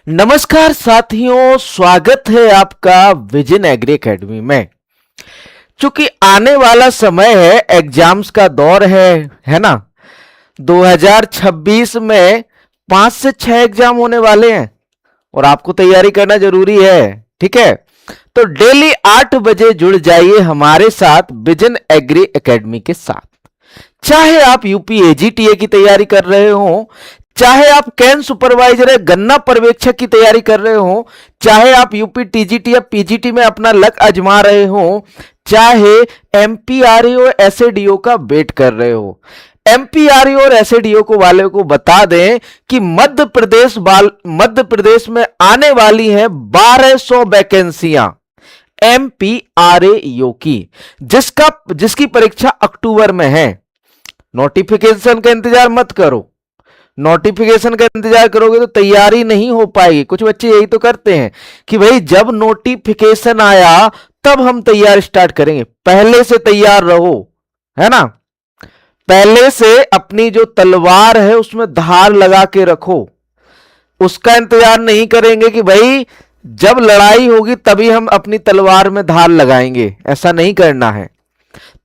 नमस्कार साथियों, स्वागत है आपका विजन एग्री एकेडमी में। चूंकि आने वाला समय है, एग्जाम्स का दौर है ना। 2026 में 5 से 6 एग्जाम होने वाले हैं और आपको तैयारी करना जरूरी है। ठीक है, तो डेली 8 बजे जुड़ जाइए हमारे साथ विजन एग्री एकेडमी के साथ। चाहे आप यूपी एजीटीए की तैयारी कर रहे हो, चाहे आप कैन सुपरवाइजर या गन्ना पर्यवेक्षक की तैयारी कर रहे हो, चाहे आप यूपी टीजीटी या पीजीटी में अपना लक आजमा रहे हो, चाहे एमपीआरईओ और एसएडीओ का वेट कर रहे हो। एमपीआरईओ और एसएडीओ को वाले को बता दें कि मध्य प्रदेश में आने वाली हैं 1200 वैकेंसियां एमपीआरईओ की, जिसकी परीक्षा अक्टूबर में है। नोटिफिकेशन का इंतजार मत करो। नोटिफिकेशन का इंतजार करोगे तो तैयारी नहीं हो पाएगी। कुछ बच्चे यही तो करते हैं कि भाई जब नोटिफिकेशन आया तब हम तैयार स्टार्ट करेंगे। पहले से तैयार रहो, है ना। पहले से अपनी जो तलवार है उसमें धार लगा के रखो। उसका इंतजार नहीं करेंगे कि भाई जब लड़ाई होगी तभी हम अपनी तलवार में धार लगाएंगे। ऐसा नहीं करना है।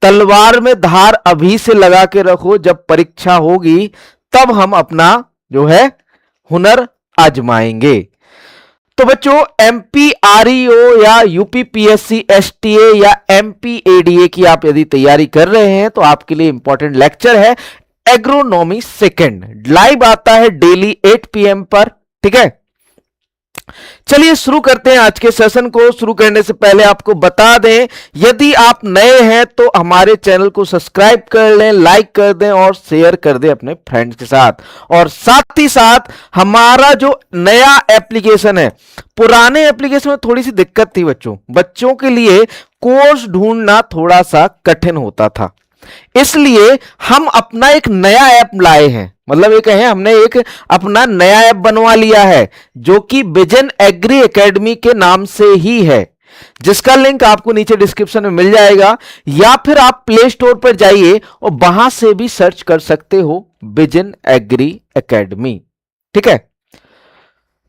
तलवार में धार अभी से लगा के रखो, जब परीक्षा होगी तब हम अपना जो है हुनर आजमाएंगे। तो बच्चों, एमपीआरईओ या यूपीपीएससी एसटीए या एमपीएडीए की आप यदि तैयारी कर रहे हैं तो आपके लिए इंपॉर्टेंट लेक्चर है एग्रोनॉमी सेकंड। लाइव आता है डेली 8 PM पर। ठीक है, चलिए शुरू करते हैं आज के सेशन को। शुरू करने से पहले आपको बता दें, यदि आप नए हैं तो हमारे चैनल को सब्सक्राइब कर लें, लाइक कर दें और शेयर कर दें अपने फ्रेंड्स के साथ। और साथ ही साथ हमारा जो नया एप्लीकेशन है, पुराने एप्लीकेशन में थोड़ी सी दिक्कत थी बच्चों के लिए कोर्स ढूंढना थोड़ा सा कठिन होता था, इसलिए हम अपना एक नया ऐप लाए हैं। मतलब ये कहें, हमने एक अपना नया ऐप बनवा लिया है जो कि विजन एग्री एकेडमी के नाम से ही है, जिसका लिंक आपको नीचे डिस्क्रिप्शन में मिल जाएगा, या फिर आप प्ले स्टोर पर जाइए और वहां से भी सर्च कर सकते हो विजन एग्री एकेडमी। ठीक है,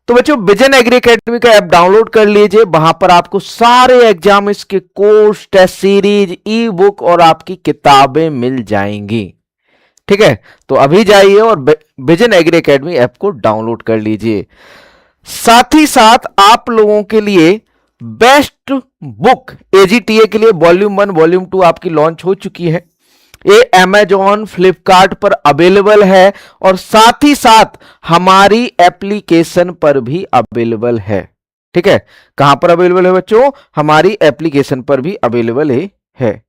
तो बच्चों विजन एग्री एकेडमी का ऐप डाउनलोड कर लीजिए। वहां पर आपको सारे एग्जाम के course, test series, e book और आपकी किताबें मिल जाएंगी। ठीक है, तो अभी जाइए और विजन एग्री एकेडमी ऐप को डाउनलोड कर लीजिए। साथ ही साथ आप लोगों के लिए बेस्ट बुक एजीटीए के लिए वॉल्यूम 1 वॉल्यूम 2 आपकी लॉन्च हो चुकी है। ये अमेजॉन, फ्लिपकार्ट पर अवेलेबल है और साथ ही साथ हमारी एप्लीकेशन पर भी अवेलेबल है। ठीक है, कहां पर अवेलेबल है बच्चों? हमारी एप्लीकेशन पर भी अवेलेबल है।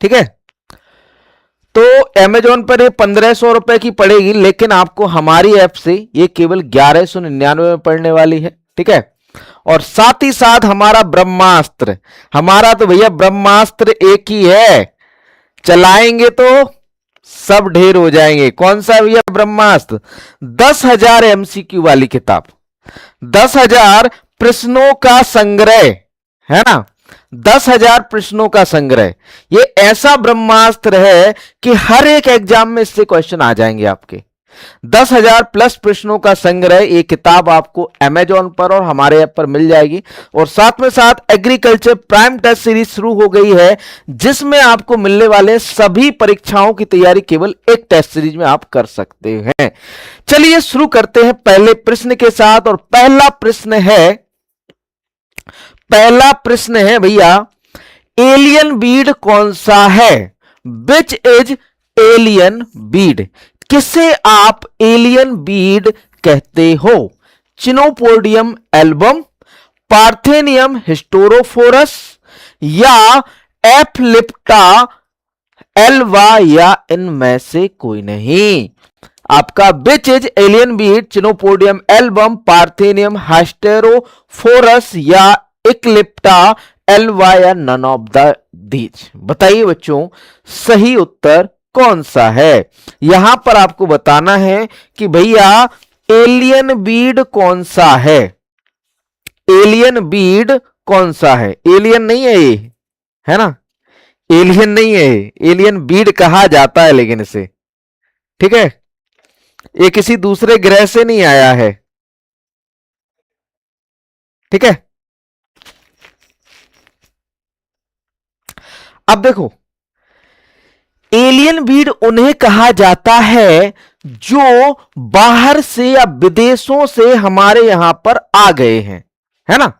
ठीक है, तो अमेजॉन पर ये 1500 रुपए की पड़ेगी, लेकिन आपको हमारी ऐप से ये केवल 1199 में पड़ने वाली है। ठीक है, और साथ ही साथ हमारा ब्रह्मास्त्र, हमारा तो भैया ब्रह्मास्त्र एक ही है, चलाएंगे तो सब ढेर हो जाएंगे। कौन सा भैया ब्रह्मास्त्र? 10,000 MCQ वाली किताब, 10,000 प्रश्नों का संग्रह, है ना। 10,000 प्रश्नों का संग्रह, ये ऐसा ब्रह्मास्त्र है कि हर एक एग्जाम में इससे क्वेश्चन आ जाएंगे आपके। 10,000 प्लस प्रश्नों का संग्रह, ये किताब आपको अमेजॉन पर और हमारे ऐप पर मिल जाएगी। और साथ में साथ एग्रीकल्चर प्राइम टेस्ट सीरीज शुरू हो गई है, जिसमें आपको मिलने वाले सभी परीक्षाओं की तैयारी केवल एक टेस्ट सीरीज में आप कर सकते हैं। चलिए शुरू करते हैं पहले प्रश्न के साथ। और पहला प्रश्न है भैया, एलियन बीड कौन सा है? विच इज एलियन बीड? किसे आप एलियन बीड कहते हो? चिनोपोडियम एल्बम, पार्थेनियम हिस्टोरोफोरस या एफलिप्टा एल्वा, या इनमें से कोई नहीं। आपका which is alien weed, Chenopodium album, Parthenium hysterophorus या इक्लिप्टा एल्वा, या नन ऑफ द दीज। बताइए बच्चों, सही उत्तर कौन सा है? यहां पर आपको बताना है कि भैया एलियन बीड कौन सा है। एलियन बीड कौन सा है? एलियन नहीं है ये, है ना। एलियन नहीं है, एलियन बीड कहा जाता है लेकिन इसे, ठीक है। ये किसी दूसरे ग्रह से नहीं आया है, ठीक है। अब देखो, एलियन ब्रीड उन्हें कहा जाता है जो बाहर से या विदेशों से हमारे यहां पर आ गए हैं, है ना।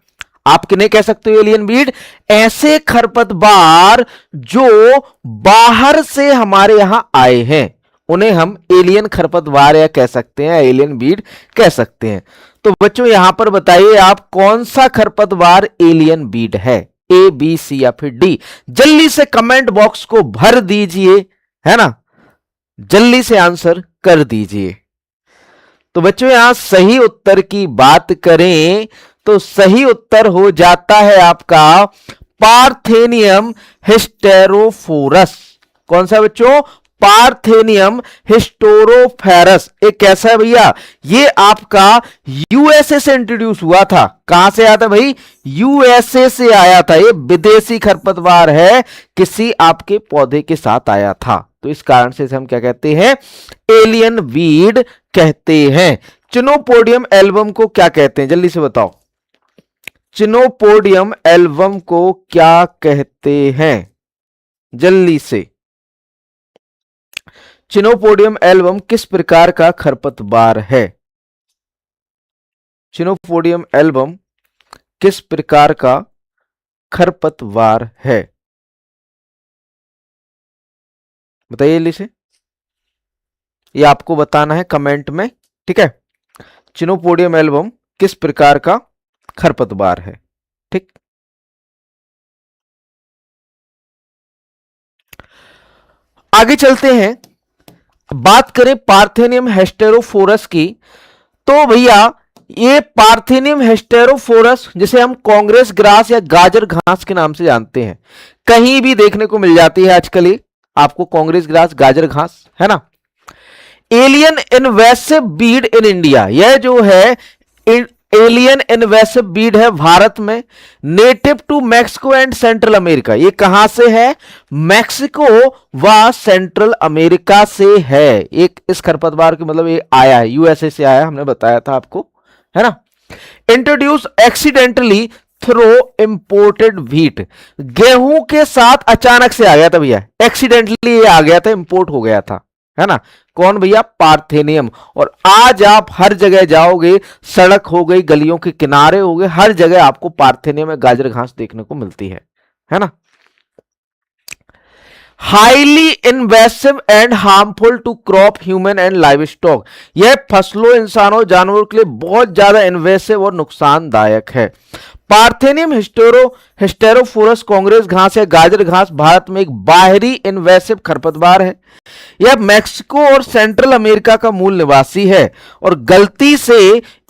आप किन्हें कह सकते हो एलियन ब्रीड? ऐसे खरपतवार जो बाहर से हमारे यहां आए हैं उन्हें हम एलियन खरपतवार या कह सकते हैं, एलियन ब्रीड कह सकते हैं। तो बच्चों यहां पर बताइए आप कौन सा खरपतवार एलियन ब्रीड है, ए बी सी या फिर डी? जल्दी से कमेंट बॉक्स को भर दीजिए, है ना, जल्दी से आंसर कर दीजिए। तो बच्चों यहां सही उत्तर की बात करें तो सही उत्तर हो जाता है आपका पार्थेनियम हिस्टेरोफोरस। कौन सा बच्चों? पार्थेनियम हिस्टोरोफेरस। एक कैसा है भैया? ये आपका यूएसए से इंट्रोड्यूस हुआ था। कहां से आया था भाई? यूएसए से आया था। ये विदेशी खरपतवार है, किसी आपके पौधे के साथ आया था, तो इस कारण से इसे हम क्या कहते हैं? एलियन वीड कहते हैं। चिनोपोडियम एल्बम को क्या कहते हैं? जल्दी से बताओ, चिनोपोडियम एल्बम को क्या कहते हैं? जल्दी से। चिनोपोडियम एल्बम किस प्रकार का खरपतवार है? चिनोपोडियम एल्बम किस प्रकार का खरपतवार है? बताइए जल्दी से, ये आपको बताना है कमेंट में, ठीक है। चिनोपोडियम एल्बम किस प्रकार का खरपतवार है, ठीक। आगे चलते हैं, बात करें पार्थेनियम हेस्टेरोफोरस की। तो भैया ये पार्थेनियम हेस्टेरोफोरस, जिसे हम कांग्रेस ग्रास या गाजर घास के नाम से जानते हैं, कहीं भी देखने को मिल जाती है आजकल ये आपको, कांग्रेस ग्रास, गाजर घास, है ना। Alien invasive weed in India, यह जो है एलियन इनवेसिव बीड है भारत में। Native to Mexico and Central America, ये कहां से है? मैक्सिको व सेंट्रल अमेरिका से है। एक इस खरपतवार के मतलब ये आया है, यूएसए से आया, हमने बताया था आपको, है ना। Introduce accidentally through imported wheat, गेहूं के साथ अचानक से आ गया था भैया, एक्सीडेंटली ये आ गया था, इंपोर्ट हो गया था, है ना। कौन भैया? पार्थेनियम। और आज आप हर जगह जाओगे, सड़क हो गई, गलियों के किनारे हो गए, हर जगह आपको पार्थेनियम या गाजर घास देखने को मिलती है ना। Highly invasive and harmful to crop, human and livestock, यह फसलों, इंसानों, जानवरों के लिए बहुत ज्यादा इन्वेसिव और नुकसानदायक है। पार्थेनियम हिस्टेरोफोरस कांग्रेस घास या गाजर घास भारत में एक बाहरी इन्वेसिव खरपतवार है। यह मैक्सिको और सेंट्रल अमेरिका का मूल निवासी है और गलती से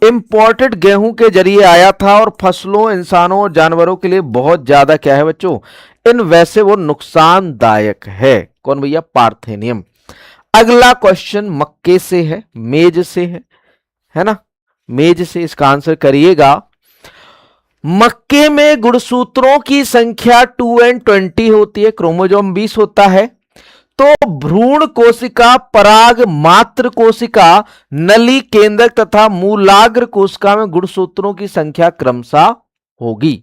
इंपोर्टेड गेहूं के जरिए आया था और फसलों, इंसानों और जानवरों के लिए बहुत ज्यादा क्या है बच्चों? इन्वेसिव और नुकसानदायक है। कौन भैया? पार्थेनियम। अगला क्वेश्चन मक्के से है, मेज से है ना, मेज से इसका आंसर करिएगा। मक्के में गुणसूत्रों की संख्या 2 and 20 होती है, क्रोमोसोम 20 होता है। तो भ्रूण कोशिका, पराग मात्र कोशिका, नली केंद्रक तथा मूलाग्र कोशिका में गुणसूत्रों की संख्या क्रमशः होगी।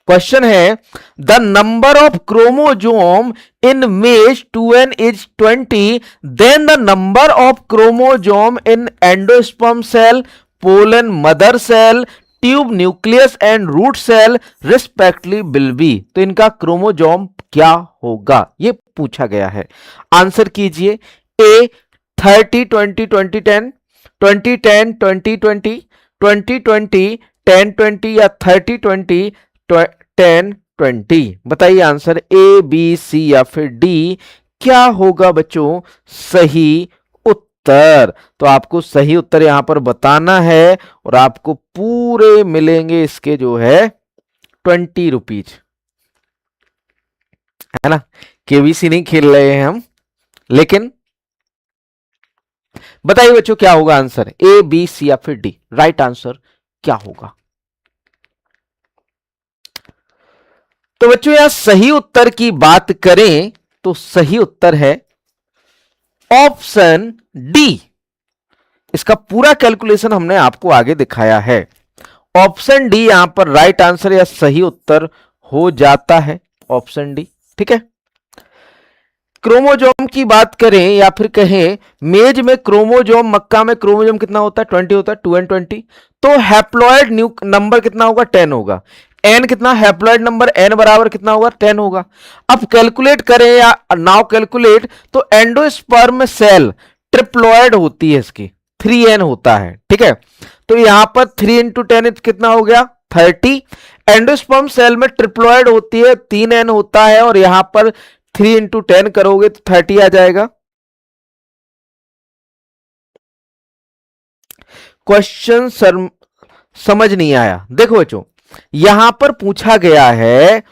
क्वेश्चन है, the number of chromosome in maize 2n is 20, then the number of chromosome in endosperm cell, pollen mother cell, tube nucleus and root cell respectively will be. तो इनका क्रोमोजोम क्या होगा, ये पूछा गया है। आंसर कीजिए। ए 30 20 20 10, 20 10 20 20, 20 20 10 20 या 30 20 10 20। बताइए आंसर ए बी सी या फिर डी क्या होगा बच्चों सही उत्तर। तो आपको सही उत्तर यहां पर बताना है और आपको पूरे मिलेंगे इसके जो है 20 रुपीज, है ना। केबीसी नहीं खेल रहे हैं हम, लेकिन बताइए बच्चों क्या होगा आंसर, ए बी सी या फिर डी, राइट आंसर क्या होगा। तो बच्चों यहां सही उत्तर की बात करें तो सही उत्तर है ऑप्शन डी, इसका पूरा कैलकुलेशन हमने आपको आगे दिखाया है। ऑप्शन डी यहां पर राइट आंसर या सही उत्तर हो जाता है, ऑप्शन डी। ठीक है, क्रोमोजोम की बात करें या फिर कहें मेज में क्रोमोजोम, मक्का में क्रोमोजोम कितना होता है? 20 होता है, 2n20। तो हैप्लॉइड नंबर कितना होगा? 10 होगा। एन कितना? हैप्लॉइड नंबर एन बराबर कितना होगा? 10 होगा। अब कैलकुलेट करें या नाउ कैलकुलेट, तो एंडोस्पर्म सेल ट्रिप्लॉइड होती है, इसकी 3n होता है। ठीक है, तो यहां पर 3 इंटू 10 कितना हो गया? 30। एंडोस्पर्म सेल में ट्रिप्लॉइड होती है, 3n होता है, और यहां पर 3 इंटू 10 करोगे तो 30 आ जाएगा। क्वेश्चन समझ नहीं आया? देखो बच्चों, यहां पर पूछा गया है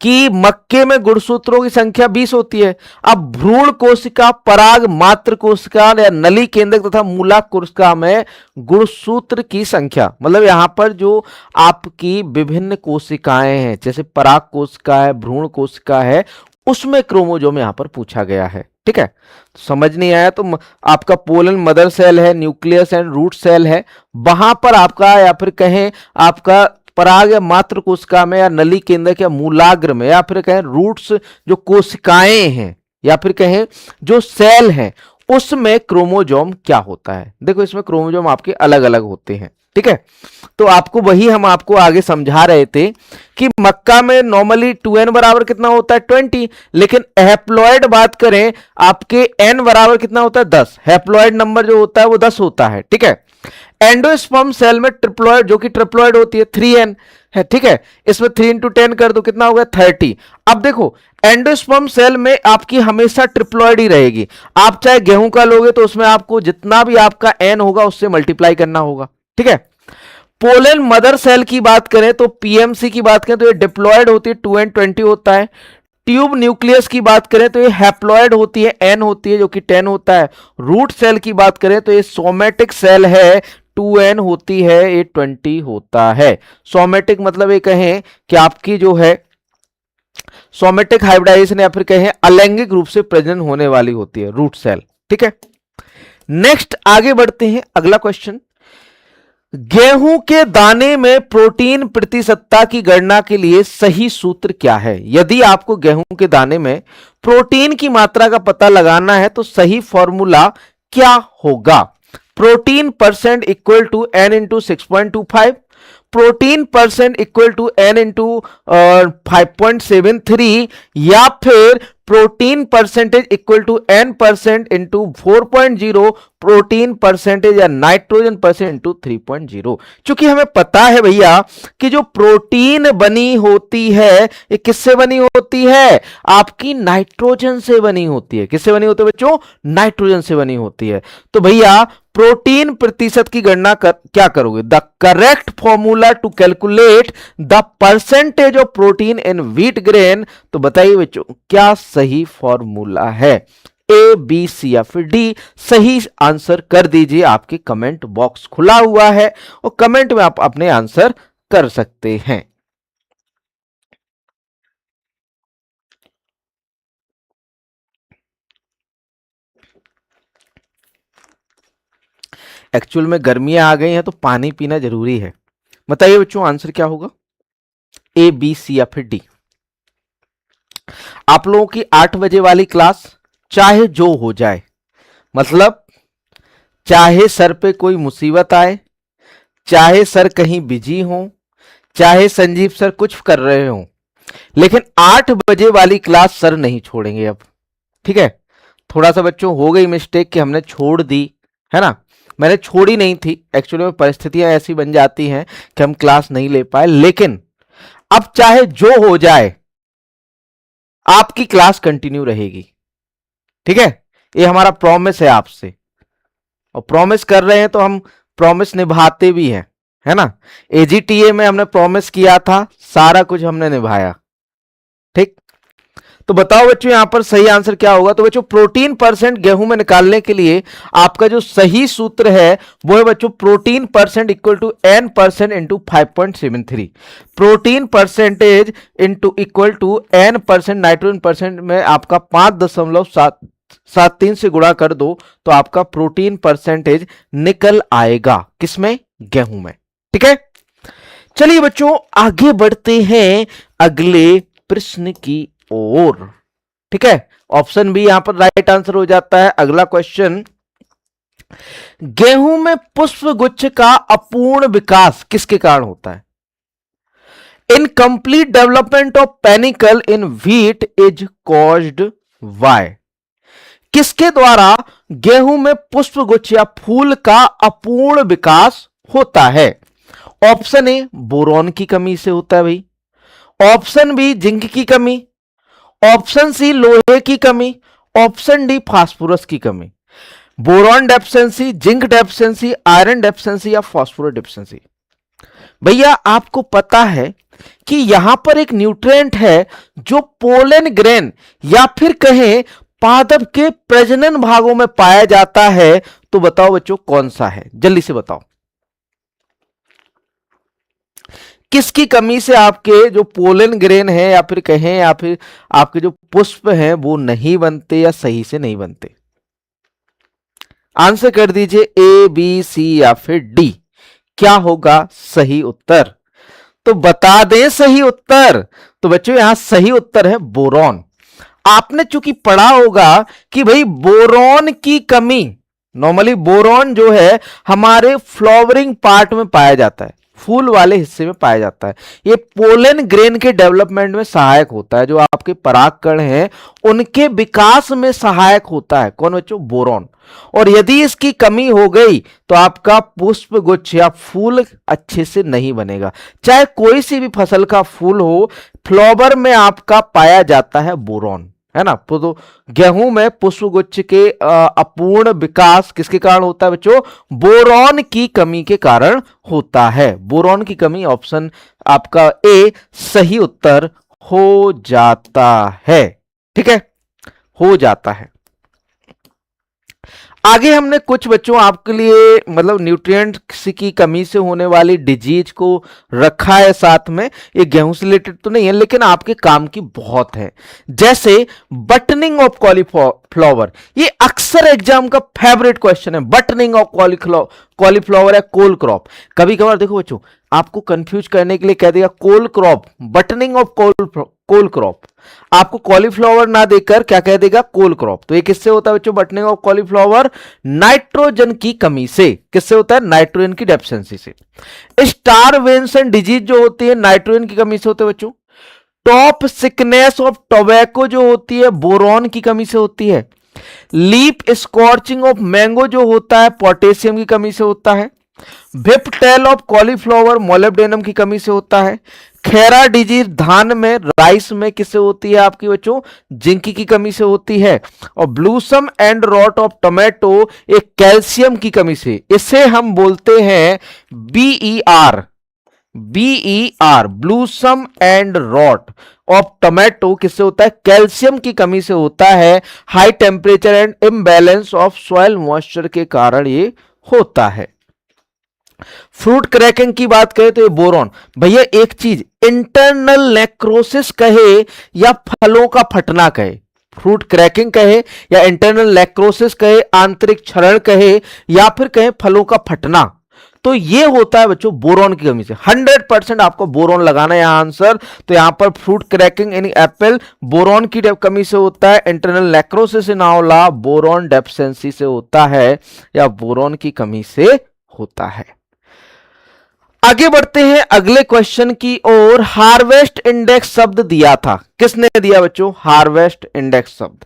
कि मक्के में गुणसूत्रों की संख्या 20 होती है। अब भ्रूण कोशिका, पराग मात्र कोशिका या नली केंद्रक तथा मूलाक कोशिका में गुणसूत्र की संख्या, मतलब यहां पर जो आपकी विभिन्न कोशिकाएं हैं, जैसे पराग कोशिका है, भ्रूण कोशिका है, उसमें क्रोमोजोम यहां पर पूछा गया है। ठीक है, समझ नहीं आया तो आपका पोलन मदर सेल है, न्यूक्लियस एंड रूट सेल है, वहां पर आपका या फिर कहें आपका पराग या मात्र कोशिका में या नली केंद्रक या मूलाग्र में या फिर कहें रूट्स जो कोशिकाएं हैं या फिर कहें जो सेल हैं, उसमें क्रोमोजोम क्या होता है। देखो इसमें क्रोमोजोम आपके अलग अलग होते हैं। ठीक है, तो आपको वही हम आपको आगे समझा रहे थे कि मक्का में नॉर्मली 2n बराबर कितना होता है? 20। लेकिन हैप्लॉइड बात करें, आपके n बराबर कितना होता है? 10। हैप्लॉइड नंबर जो होता है वो 10 होता है। ठीक है, एंडोस्पर्म सेल में ट्रिप्लॉइड, जो कि ट्रिप्लॉइड होती है, 3n है। ठीक है, इसमें 3 इंटू 10 कर दो, कितना हो गया? 30। अब देखो एंडोस्पर्म सेल में आपकी हमेशा ट्रिप्लॉइड ही रहेगी। आप चाहे गेहूं का लोगे तो उसमें आपको जितना भी आपका n होगा उससे मल्टीप्लाई करना होगा। ठीक है, पोलन मदर सेल की बात करें तो पीएमसी की बात करें तो ये डिप्लॉयड होती है, 2n20 होता है। ट्यूब न्यूक्लियस की बात करें तो ये हैप्लॉयड होती है, n होती है, जो कि 10 होता है। रूट सेल की बात करें तो ये सोमेटिक सेल है, 2n होती है, ये 20 होता है। सोमेटिक मतलब ये कहें कि आपकी जो है सोमेटिक हाइब्रिडाइजेशन या फिर कहें अलैंगिक रूप से प्रजनन होने वाली होती है रूट सेल। ठीक है, नेक्स्ट आगे बढ़ते हैं, अगला क्वेश्चन। गेहूं के दाने में प्रोटीन प्रतिशतता की गणना के लिए सही सूत्र क्या है? यदि आपको गेहूं के दाने में प्रोटीन की मात्रा का पता लगाना है तो सही फॉर्मूला क्या होगा? Protein percent equal to n into 6.25, protein percent equal to n into 5.73, या फिर protein percentage equal to n% into 4.0, protein percentage या नाइट्रोजन परसेंट इंटू 3.0। चूंकि हमें पता है भैया कि जो प्रोटीन बनी होती है ये किससे बनी होती है? आपकी नाइट्रोजन से बनी होती है। किससे बनी होती है बच्चों? नाइट्रोजन से बनी होती है। तो भैया प्रोटीन प्रतिशत की गणना क्या करोगे? The correct formula to calculate the percentage of protein in wheat grain. तो बताइए बच्चों क्या सही फॉर्मूला है? ए, बी, सी या फिर डी? सही आंसर कर दीजिए, आपके कमेंट बॉक्स खुला हुआ है और कमेंट में आप अपने आंसर कर सकते हैं। एक्चुअल में गर्मियां आ गई हैं तो पानी पीना जरूरी है। बताइए बच्चों आंसर क्या होगा? ए, बी, सी या फिर डी? आप लोगों की 8 बजे वाली क्लास चाहे जो हो जाए, मतलब चाहे सर पे कोई मुसीबत आए, चाहे सर कहीं बिजी हो, चाहे संजीव सर कुछ कर रहे हो, लेकिन 8 बजे वाली क्लास सर नहीं छोड़ेंगे अब। ठीक है, थोड़ा सा बच्चों हो गई मिस्टेक कि हमने छोड़ दी है ना। मैंने छोड़ी नहीं थी, एक्चुअली में परिस्थितियां ऐसी बन जाती हैं कि हम क्लास नहीं ले पाए, लेकिन अब चाहे जो हो जाए आपकी क्लास कंटिन्यू रहेगी। ठीक है, ये हमारा प्रॉमिस है आपसे, और प्रॉमिस कर रहे हैं तो हम प्रॉमिस निभाते भी हैं, है ना। एजीटीए में हमने प्रॉमिस किया था, सारा कुछ हमने निभाया। ठीक, तो बताओ बच्चों यहां पर सही आंसर क्या होगा? तो बच्चों प्रोटीन परसेंट गेहूं में निकालने के लिए आपका जो सही सूत्र है वो है बच्चों protein percent equal to n% into 5.73। Protein percentage into equal to n% nitrogen percent में आपका 5.7 साथ 3 से गुणा कर दो तो आपका प्रोटीन परसेंटेज निकल आएगा, किसमें? गेहूं में। ठीक है, चलिए बच्चों आगे बढ़ते हैं अगले प्रश्न की ओर। ठीक है, ऑप्शन बी यहां पर राइट आंसर हो जाता है। अगला क्वेश्चन, गेहूं में पुष्प गुच्छ का अपूर्ण विकास किसके कारण होता है? Incomplete development of panicle in wheat is caused bye. किसके द्वारा गेहूं में पुष्प गुच्छ या फूल का अपूर्ण विकास होता है? ऑप्शन ए बोरॉन की कमी से होता है भाई, ऑप्शन बी जिंक की कमी, ऑप्शन सी लोहे की कमी, ऑप्शन डी फास्फोरस की कमी। Boron deficiency, zinc deficiency, iron deficiency या फास्फोरस डेफिशिएंसी। भैया आपको पता है कि यहां पर एक न्यूट्रिएंट है जो पोलन ग्रेन या फिर कहें पादप के प्रजनन भागों में पाया जाता है, तो बताओ बच्चों कौन सा है? जल्दी से बताओ, किसकी कमी से आपके जो पोलन ग्रेन है या फिर कहें या फिर आपके जो पुष्प हैं वो नहीं बनते या सही से नहीं बनते? आंसर कर दीजिए, ए बी सी या फिर डी। क्या होगा सही उत्तर? तो बता दें सही उत्तर। तो बच्चों यहां सही उत्तर है बोरॉन। आपने चूंकि पढ़ा होगा कि भाई बोरॉन की कमी, नॉर्मली बोरॉन जो है हमारे फ्लावरिंग पार्ट में पाया जाता है, फूल वाले हिस्से में पाया जाता है। ये पोलन ग्रेन के डेवलपमेंट में सहायक होता है, जो आपके परागकण हैं उनके विकास में सहायक होता है। कौन बच्चों? बोरॉन। और यदि इसकी कमी हो गई तो आपका पुष्प गुच्छ या फूल अच्छे से नहीं बनेगा। चाहे कोई सी भी फसल का फूल हो, फ्लावर में आपका पाया जाता है बोरॉन, है ना। तो गेहूं में पुष्प गुच्छ के अपूर्ण विकास किसके कारण होता है बच्चों? बोरॉन की कमी के कारण होता है। बोरॉन की कमी, ऑप्शन आपका ए सही उत्तर हो जाता है। ठीक है, हो जाता है। आगे हमने कुछ बच्चों आपके लिए मतलब न्यूट्रिएंट्स की कमी से होने वाली डिजीज को रखा है साथ में। ये गेहूं से रिलेटेड तो नहीं है लेकिन आपके काम की बहुत है। जैसे बटनिंग ऑफ कॉलीफ्लावर, ये अक्सर एग्जाम का फेवरेट क्वेश्चन है। बटनिंग ऑफ कॉलीफ्लावर या कोल क्रॉप। कभी कभार देखो बच्चों आपको कंफ्यूज करने के लिए कह देगा cole crop, buttoning of cole crop. आपको कॉलीफ्लावर ना देकर क्या कह देगा? Cole crop. तो ये किससे होता है बच्चों? बटनिंग ऑफ कॉलीफ्लावर नाइट्रोजन की कमी से। किससे होता है? नाइट्रोजन की डेफिशिएंसी से। स्टारवेशन डिजीज जो होती है नाइट्रोजन की कमी से होते हैं बच्चों। टॉप सिकनेस ऑफ टोबैको जो होती है बोरॉन की कमी से होती है। लीफ स्कॉर्चिंग ऑफ मैंगो जो होता है पोटेशियम की कमी से होता है। विपटेल ऑफ कॉलीफ्लावर मोलिब्डेनम की कमी से होता है। खैरा डिजीज धान में, राइस में किससे होती है आपकी बच्चों? जिंक की कमी से होती है। और blossom end rot of tomato एक कैल्शियम की कमी से। इसे हम बोलते हैं BER. BER blossom end rot of tomato किससे होता है? कैल्शियम की कमी से होता है। High temperature and imbalance of soil moisture के कारण ये होता है। फ्रूट क्रैकिंग की बात करें तो ये बोरॉन। भैया एक चीज, इंटरनल नेक्रोसिस कहे या फलों का फटना कहे, फ्रूट क्रैकिंग कहे या इंटरनल नेक्रोसिस कहे, आंतरिक क्षरण कहे या फिर कहे फलों का फटना, तो ये होता है बच्चों बोरॉन की कमी से। 100% आपको बोरॉन लगाना है यहां आंसर। तो यहां पर फ्रूट क्रैकिंग इन एप्पल बोरॉन की कमी से होता है। इंटरनल नेक्रोसिस इन आंवला बोरॉन डेफिशिएंसी से होता है या बोरॉन की कमी से होता है। आगे बढ़ते हैं अगले क्वेश्चन की ओर। हार्वेस्ट इंडेक्स शब्द दिया था, किसने दिया बच्चों? हार्वेस्ट इंडेक्स शब्द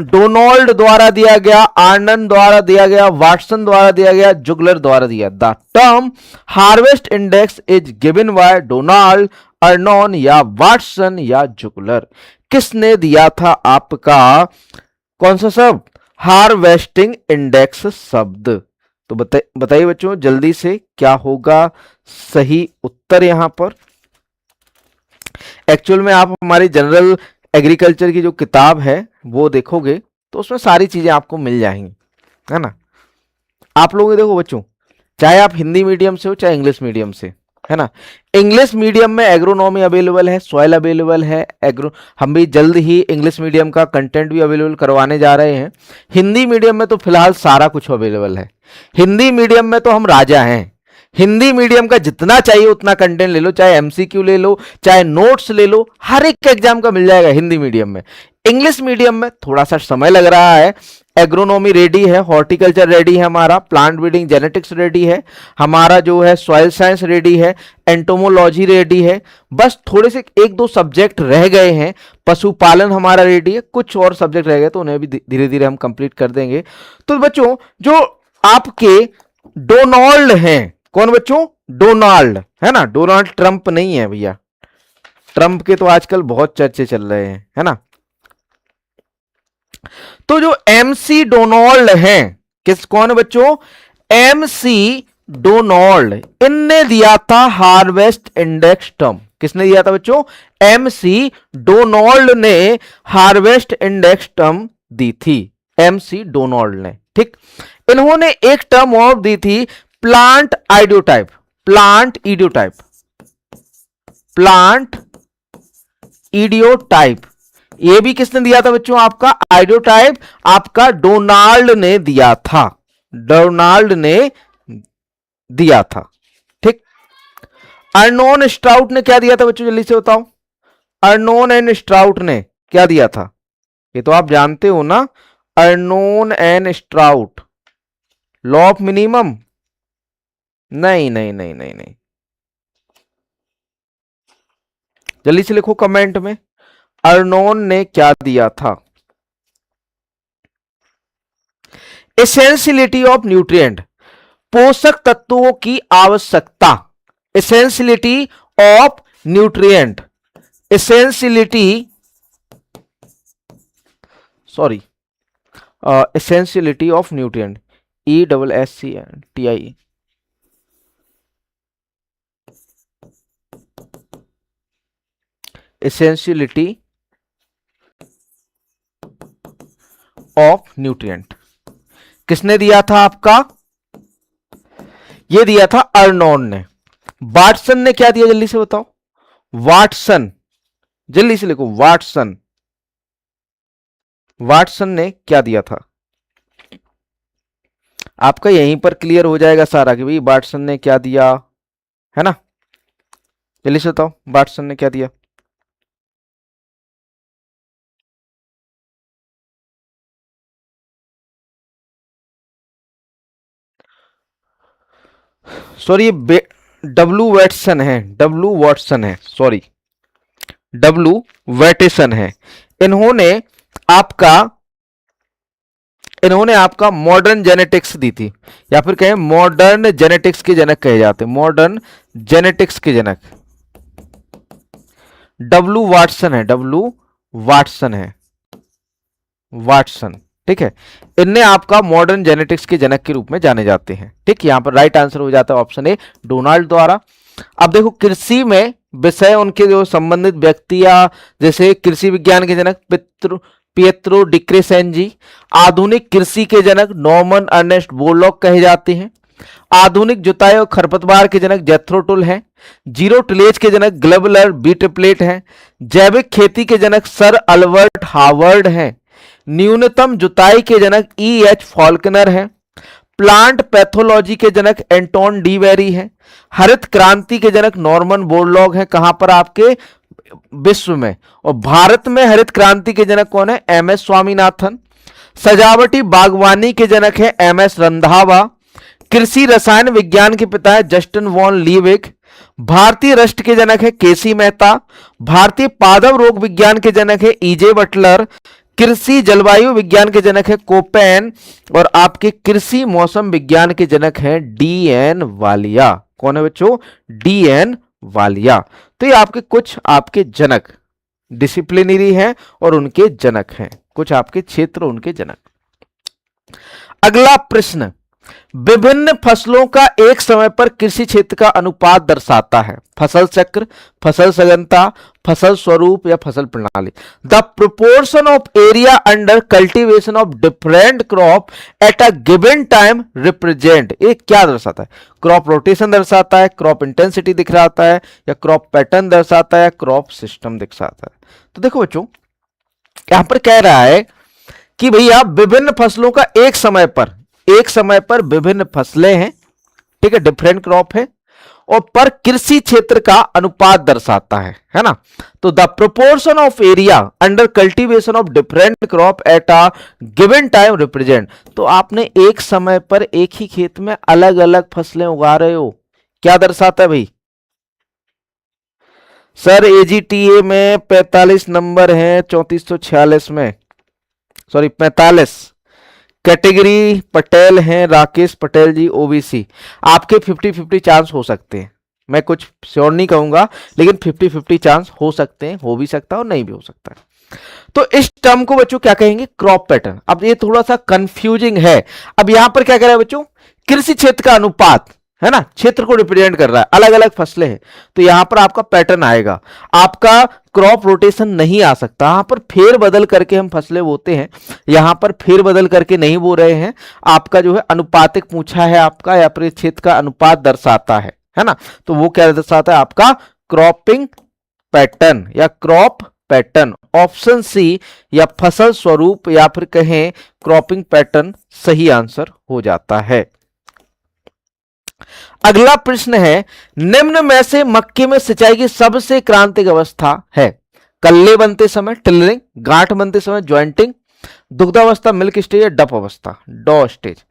डोनाल्ड द्वारा दिया गया, आर्नन द्वारा दिया गया, वाटसन द्वारा दिया गया, जुगलर द्वारा दिया। The term harvest index is given by Donald, Arnon या वाटसन या जुगलर। किसने दिया था आपका कौन सा शब्द? हार्वेस्टिंग इंडेक्स शब्द। तो बताइए बच्चों जल्दी से क्या होगा सही उत्तर यहां पर? एक्चुअल में आप हमारी जनरल एग्रीकल्चर की जो किताब है वो देखोगे तो उसमें सारी चीजें आपको मिल जाएंगी, है ना। आप लोग देखो बच्चों, चाहे आप हिंदी मीडियम से हो चाहे इंग्लिश मीडियम से, है ना। इंग्लिश मीडियम में एग्रोनॉमी अवेलेबल है, सॉइल अवेलेबल है, एग्रो हम भी जल्द ही इंग्लिश मीडियम का कंटेंट भी अवेलेबल करवाने जा रहे हैं। हिंदी मीडियम में तो फिलहाल सारा कुछ अवेलेबल है। हिंदी मीडियम में तो हम राजा हैं। हिंदी मीडियम का जितना चाहिए उतना कंटेंट ले लो, चाहे एमसीक्यू ले लो, चाहे नोट्स ले लो, हर एक एग्जाम का मिल जाएगा हिंदी मीडियम में। इंग्लिश मीडियम में थोड़ा सा समय लग रहा है। एग्रोनॉमी रेडी है, हॉर्टिकल्चर रेडी है, हमारा प्लांट ब्रीडिंग जेनेटिक्स रेडी है, हमारा जो है सॉइल साइंस रेडी है, एंटोमोलॉजी रेडी है। बस थोड़े से एक दो सब्जेक्ट रह गए हैं। पशुपालन हमारा रेडी है, कुछ और सब्जेक्ट रह गए तो उन्हें भी धीरे धीरे हम कंप्लीट कर देंगे। तो बच्चों जो आपके डोनाल्ड हैं, कौन बच्चों? डोनाल्ड, है ना। डोनाल्ड ट्रंप नहीं है भैया, ट्रंप के तो आजकल बहुत चर्चे चल रहे हैं, है ना। तो जो एमसी डोनाल्ड हैं, कौन है बच्चों? एमसी डोनाल्ड, इनने दिया था हार्वेस्ट इंडेक्स टर्म। किसने दिया था बच्चों? एमसी डोनाल्ड ने हार्वेस्ट इंडेक्स टर्म दी थी, एमसी डोनाल्ड ने, ठीक। इन्होंने एक टर्म और दी थी, प्लांट आइडियोटाइप, प्लांट इडियोटाइप, प्लांट इडियोटाइप। ये भी किसने दिया था बच्चों? आपका आइडियोटाइप आपका डोनाल्ड ने दिया था, डोनाल्ड ने दिया था, ठीक। अर्नोन स्ट्राउट ने क्या दिया था बच्चों? जल्दी से बताओ। अर्नोन एंड स्ट्राउट ने क्या दिया था? ये तो आप जानते हो ना, अर्नोन एंड स्ट्राउट, लॉ ऑफ मिनिमम। नहीं नहीं नहीं नहीं नहीं, जल्दी से लिखो कमेंट में, अर्नोन ने क्या दिया था? एसेंशियलिटी ऑफ न्यूट्रिएंट, पोषक तत्वों की आवश्यकता, essentiality of nutrient, essentiality, sorry, essentiality of nutrient, ESSENTIE, essentiality of nutrient किसने दिया था आपका? ये दिया था अर्नोन ने। वाटसन ने क्या दिया? जल्दी से बताओ। वाटसन, जल्दी से लिखो, वाटसन, वाटसन ने क्या दिया था? आपका यहीं पर क्लियर हो जाएगा सारा कि भाई वाटसन ने क्या दिया, है ना। जल्दी से बताओ, वाटसन ने क्या दिया? सॉरी, डब्लू वैटसन है, डब्लू वॉटसन है, सॉरी, डब्लू वैटेसन है। इन्होंने आपका मॉडर्न जेनेटिक्स दी थी, या फिर कहें मॉडर्न जेनेटिक्स के जनक कहे जाते हैं, मॉडर्न जेनेटिक्स के जनक डब्लू वाटसन है, डब्लू वाटसन है, वाटसन, ठीक है। इनने आपका मॉडर्न जेनेटिक्स के जनक के रूप में जाने जाते हैं, ठीक। यहां पर राइट आंसर हो जाता है ऑप्शन ए, डोनाल्ड द्वारा। अब देखो, कृषि में विषय उनके जो संबंधित व्यक्ति या जैसे कृषि विज्ञान के जनक पिएत्रो डी क्रेसेंजी, आधुनिक कृषि के जनक नॉर्मन अर्नेस्ट बोरलॉग कहे जाते हैं, आधुनिक जुताई और खरपतवार के जनक जेथरो टुल हैं, जीरो टिलेज के जनक ग्लेबलर बी ट्रिपलेट हैं, जैविक खेती के जनक सर अल्बर्ट हावर्ड हैं, न्यूनतम जुताई के जनक EH फॉल्कनर हैं, प्लांट पैथोलॉजी के जनक एंटोन डी वेरी हैं, हरित क्रांति के जनक नॉर्मन बोरलॉग हैं। कहां पर? आपके विश्व में। और भारत में हरित क्रांति के जनक कौन है? MS स्वामीनाथन। सजावटी बागवानी के जनक है MS रंधावा। कृषि रसायन विज्ञान के पिता है जस्टिन वॉन लीविक। भारतीय रस्ट के जनक है KC मेहता। भारतीय पादप रोग विज्ञान के जनक है EJ बटलर। कृषि जलवायु विज्ञान के जनक है कोपेन। और आपके कृषि मौसम विज्ञान के जनक है DN वालिया। कौन है बच्चों? DN वालिया। तो ये आपके कुछ आपके जनक डिसिप्लिनरी हैं और उनके जनक हैं, कुछ आपके क्षेत्र उनके जनक। अगला प्रश्न, विभिन्न फसलों का एक समय पर कृषि क्षेत्र का अनुपात दर्शाता है। फसल चक्र, फसल सघनता, फसल स्वरूप या फसल प्रणाली। The proportion of area under cultivation of different crop at a given time represent, ये क्या दर्शाता है? क्रॉप रोटेशन दर्शाता है, क्रॉप इंटेंसिटी दिखाता है, या क्रॉप पैटर्न दर्शाता है, या क्रॉप सिस्टम दिखाता है। तो देखो बच्चों, यहां पर कह रहा है कि भैया विभिन्न फसलों का एक समय पर विभिन्न फसलें हैं, ठीक है, डिफरेंट क्रॉप है, और पर कृषि क्षेत्र का अनुपात दर्शाता है ना। तो the proportion of area under cultivation of different crop at a given time represent, तो आपने एक समय पर एक ही खेत में अलग अलग फसलें उगा रहे हो, क्या दर्शाता है भाई? सर एजीटीए में 45 नंबर है 3446 में, सॉरी 45, कैटेगरी पटेल हैं राकेश पटेल जी, ओबीसी। आपके 50-50 चांस हो सकते हैं, मैं कुछ श्योर नहीं कहूंगा, लेकिन 50-50 चांस हो सकते हैं, हो भी सकता है और नहीं भी हो सकता है। तो इस टर्म को बच्चों क्या कहेंगे? Crop pattern. अब ये थोड़ा सा कंफ्यूजिंग है। अब यहां पर क्या कह रहा है बच्चों? कृषि क्षेत्र का अनुपात है ना, क्षेत्र को रिप्रेजेंट कर रहा है, अलग अलग फसलें हैं, तो यहां पर आपका पैटर्न आएगा। आपका क्रॉप रोटेशन नहीं आ सकता, यहां पर फेर बदल करके हम फसलें बोते हैं, यहां पर फेर बदल करके नहीं बो रहे हैं। आपका जो है अनुपातिक पूछा है आपका, या फिर क्षेत्र का अनुपात दर्शाता है ना, तो वो क्या दर्शाता है? आपका क्रॉपिंग पैटर्न या क्रॉप पैटर्न। ऑप्शन सी या फसल स्वरूप या फिर कहें क्रॉपिंग पैटर्न सही आंसर हो जाता है। अगला प्रश्न है, निम्न में से मक्के में सिंचाई की सबसे क्रांतिक अवस्था है? कल्ले बनते समय टिलरिंग, गांठ बनते समय ज्वाइंटिंग, दुग्धावस्था मिल्क स्टेज, या डप अवस्था डॉ stage.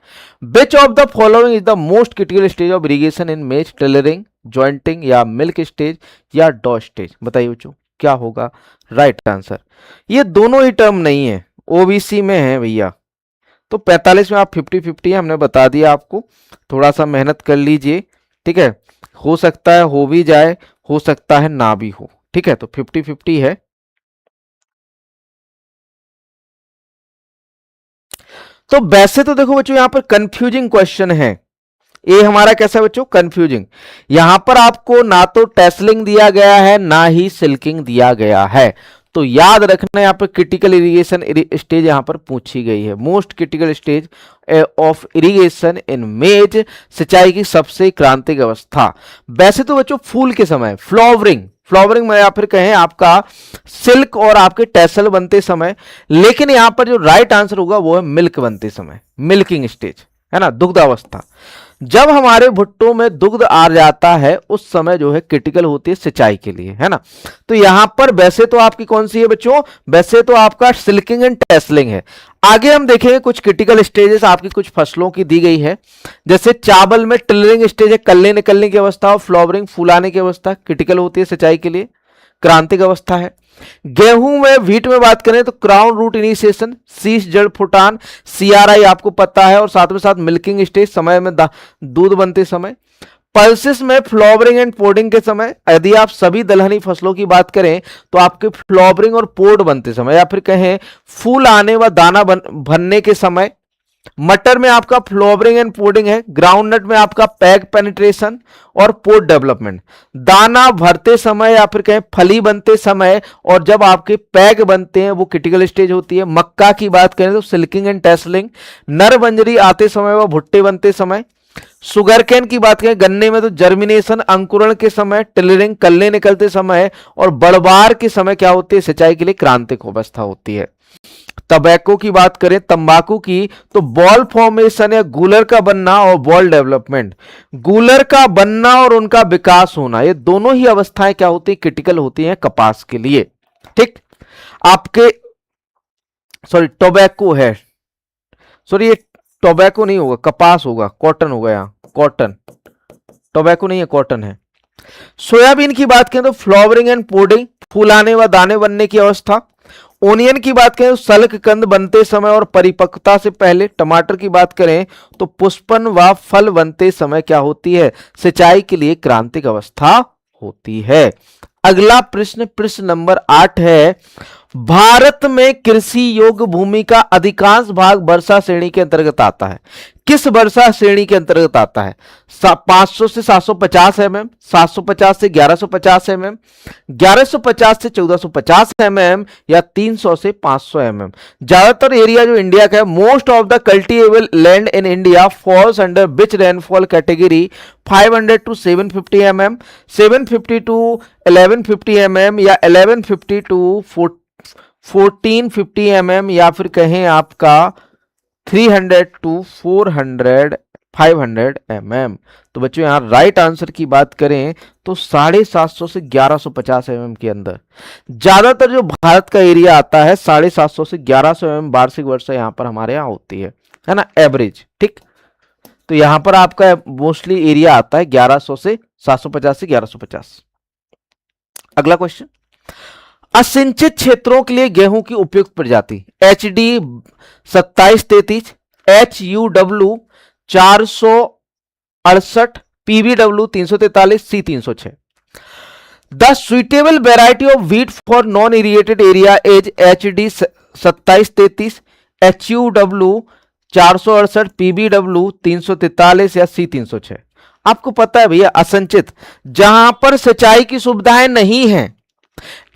Which of the following is the most critical stage of irrigation इन मेज? टिलरिंग, ज्वाइंटिंग, या मिल्क स्टेज, या डॉ स्टेज? बताइए बच्चों क्या होगा राइट आंसर? ये दोनों ही टर्म नहीं है, ओबीसी में है भैया, तो 45 में आप 50-50 है, हमने बता दिया आपको, थोड़ा सा मेहनत कर लीजिए, ठीक है, हो सकता है हो भी जाए, हो सकता है ना भी हो, ठीक है, तो 50-50 है। तो वैसे तो देखो बच्चों यहां पर कंफ्यूजिंग क्वेश्चन है, ये हमारा कैसा बच्चों? कंफ्यूजिंग। यहां पर आपको ना तो टेसलिंग दिया गया है, ना ही सिल्किंग दिया गया है, तो याद रखना यहाँ पर क्रिटिकल इरिगेशन स्टेज यहां पर पूछी गई है। Most critical stage of irrigation इन मेज, सिंचाई की सबसे क्रांतिक अवस्था। वैसे तो बच्चों फूल के समय फ्लावरिंग में या फिर कहें आपका सिल्क और आपके टेसल बनते समय, लेकिन यहां पर जो राइट आंसर होगा वो है मिल्क बनते समय, मिल्किंग स्टेज है ना, दुग्धावस्था। जब हमारे भुट्टो में दुग्ध आ जाता है उस समय जो है क्रिटिकल होती है सिंचाई के लिए, है ना। तो यहां पर वैसे तो आपकी कौन सी है बच्चों? वैसे तो आपका सिल्किंग एंड टेसलिंग है। आगे हम देखेंगे कुछ क्रिटिकल स्टेजेस आपकी कुछ फसलों की दी गई है, जैसे चावल में टिलरिंग स्टेज है, कल्ले निकलने की अवस्था, और फ्लावरिंग फूलाने की अवस्था क्रिटिकल होती है सिंचाई के लिए, क्रांतिक अवस्था है। गेहूं में व्हीट में बात करें तो क्राउन रूट इनिशिएशन, शीश जड़ फुटान, सीआरआई आपको पता है, और साथ में साथ मिल्किंग स्टेज समय में दूध बनते समय। पल्सेस में फ्लावरिंग एंड पोडिंग के समय। यदि आप सभी दलहनी फसलों की बात करें तो आपके फ्लावरिंग और पोड बनते समय, या फिर कहें फूल आने व दाना भरने के समय। मटर में आपका फ्लावरिंग एंड पोडिंग है। ग्राउंडनट में आपका पैग पेनिट्रेशन और पोड डेवलपमेंट, दाना भरते समय या फिर कहें फली बनते समय, और जब आपके पैग बनते हैं वो क्रिटिकल स्टेज होती है। मक्का की बात करें तो सिल्किंग एंड टेसलिंग, नर बंजरी आते समय व भुट्टे बनते समय। सुगर कैन की बात करें गन्ने में तो जर्मिनेशन अंकुरण के समय, टिलरिंग कल्ले निकलते समय, और बड़बार के समय क्या होती है? सिंचाई के लिए क्रांतिक अवस्था होती है। टबैको की बात करें, तंबाकू की, तो बॉल फॉर्मेशन या गूलर का बनना और बॉल डेवलपमेंट, गूलर का बनना और उनका विकास होना, ये दोनों ही अवस्थाएं क्या होती है? क्रिटिकल होती हैं कपास के लिए। ठीक, आपके सॉरी टोबैको है, सॉरी ये टोबैको नहीं होगा, कपास होगा, कॉटन होगा, यहाँ कॉटन, टोबैको नहीं है, कॉटन है। सोयाबीन की बात करें तो फ्लावरिंग एंड पोडिंग, फूलाने व दाने बनने की अवस्था। ओनियन की बात करें तो सल्क कंद बनते समय और परिपक्वता से पहले। टमाटर की बात करें तो पुष्पन व फल बनते समय क्या होती है? सिंचाई के लिए क्रांतिक अवस्था होती है। अगला प्रश्न, प्रश्न नंबर 8 है, भारत में कृषि योग्य भूमि का अधिकांश भाग वर्षा श्रेणी के अंतर्गत आता है। किस वर्षा श्रेणी के अंतर्गत आता है? 500 से 750 mm, 750 से 1150 mm, 1150 से 1450 mm या 300 से 500 mm। ज्यादातर एरिया जो इंडिया का है, most of the cultivable land in India falls under which rainfall category? 500 to 750 mm, 750 to 1150 mm या 1150 टू 1450 mm या फिर कहें आपका 300 टू 400 500 mm। तो बच्चों यहां राइट आंसर की बात करें तो 750 से 1150 mm के अंदर ज्यादातर जो भारत का एरिया आता है 750 से 1100 mm वार्षिक वर्षा यहां पर हमारे यहां होती है ना, एवरेज। ठीक, तो यहां पर आपका मोस्टली एरिया आता है 1100 से 750 से 1150। अगला क्वेश्चन, असिंचित क्षेत्रों के लिए गेहूं की उपयुक्त प्रजाति? HD 2733, HUW 468, PBW 343, C 306। The suitable variety of wheat for non irrigated area is HD 2733, HUW 468, PBW 343 या C 306। आपको पता है भैया, असंचित जहां पर सिंचाई की सुविधाएं नहीं है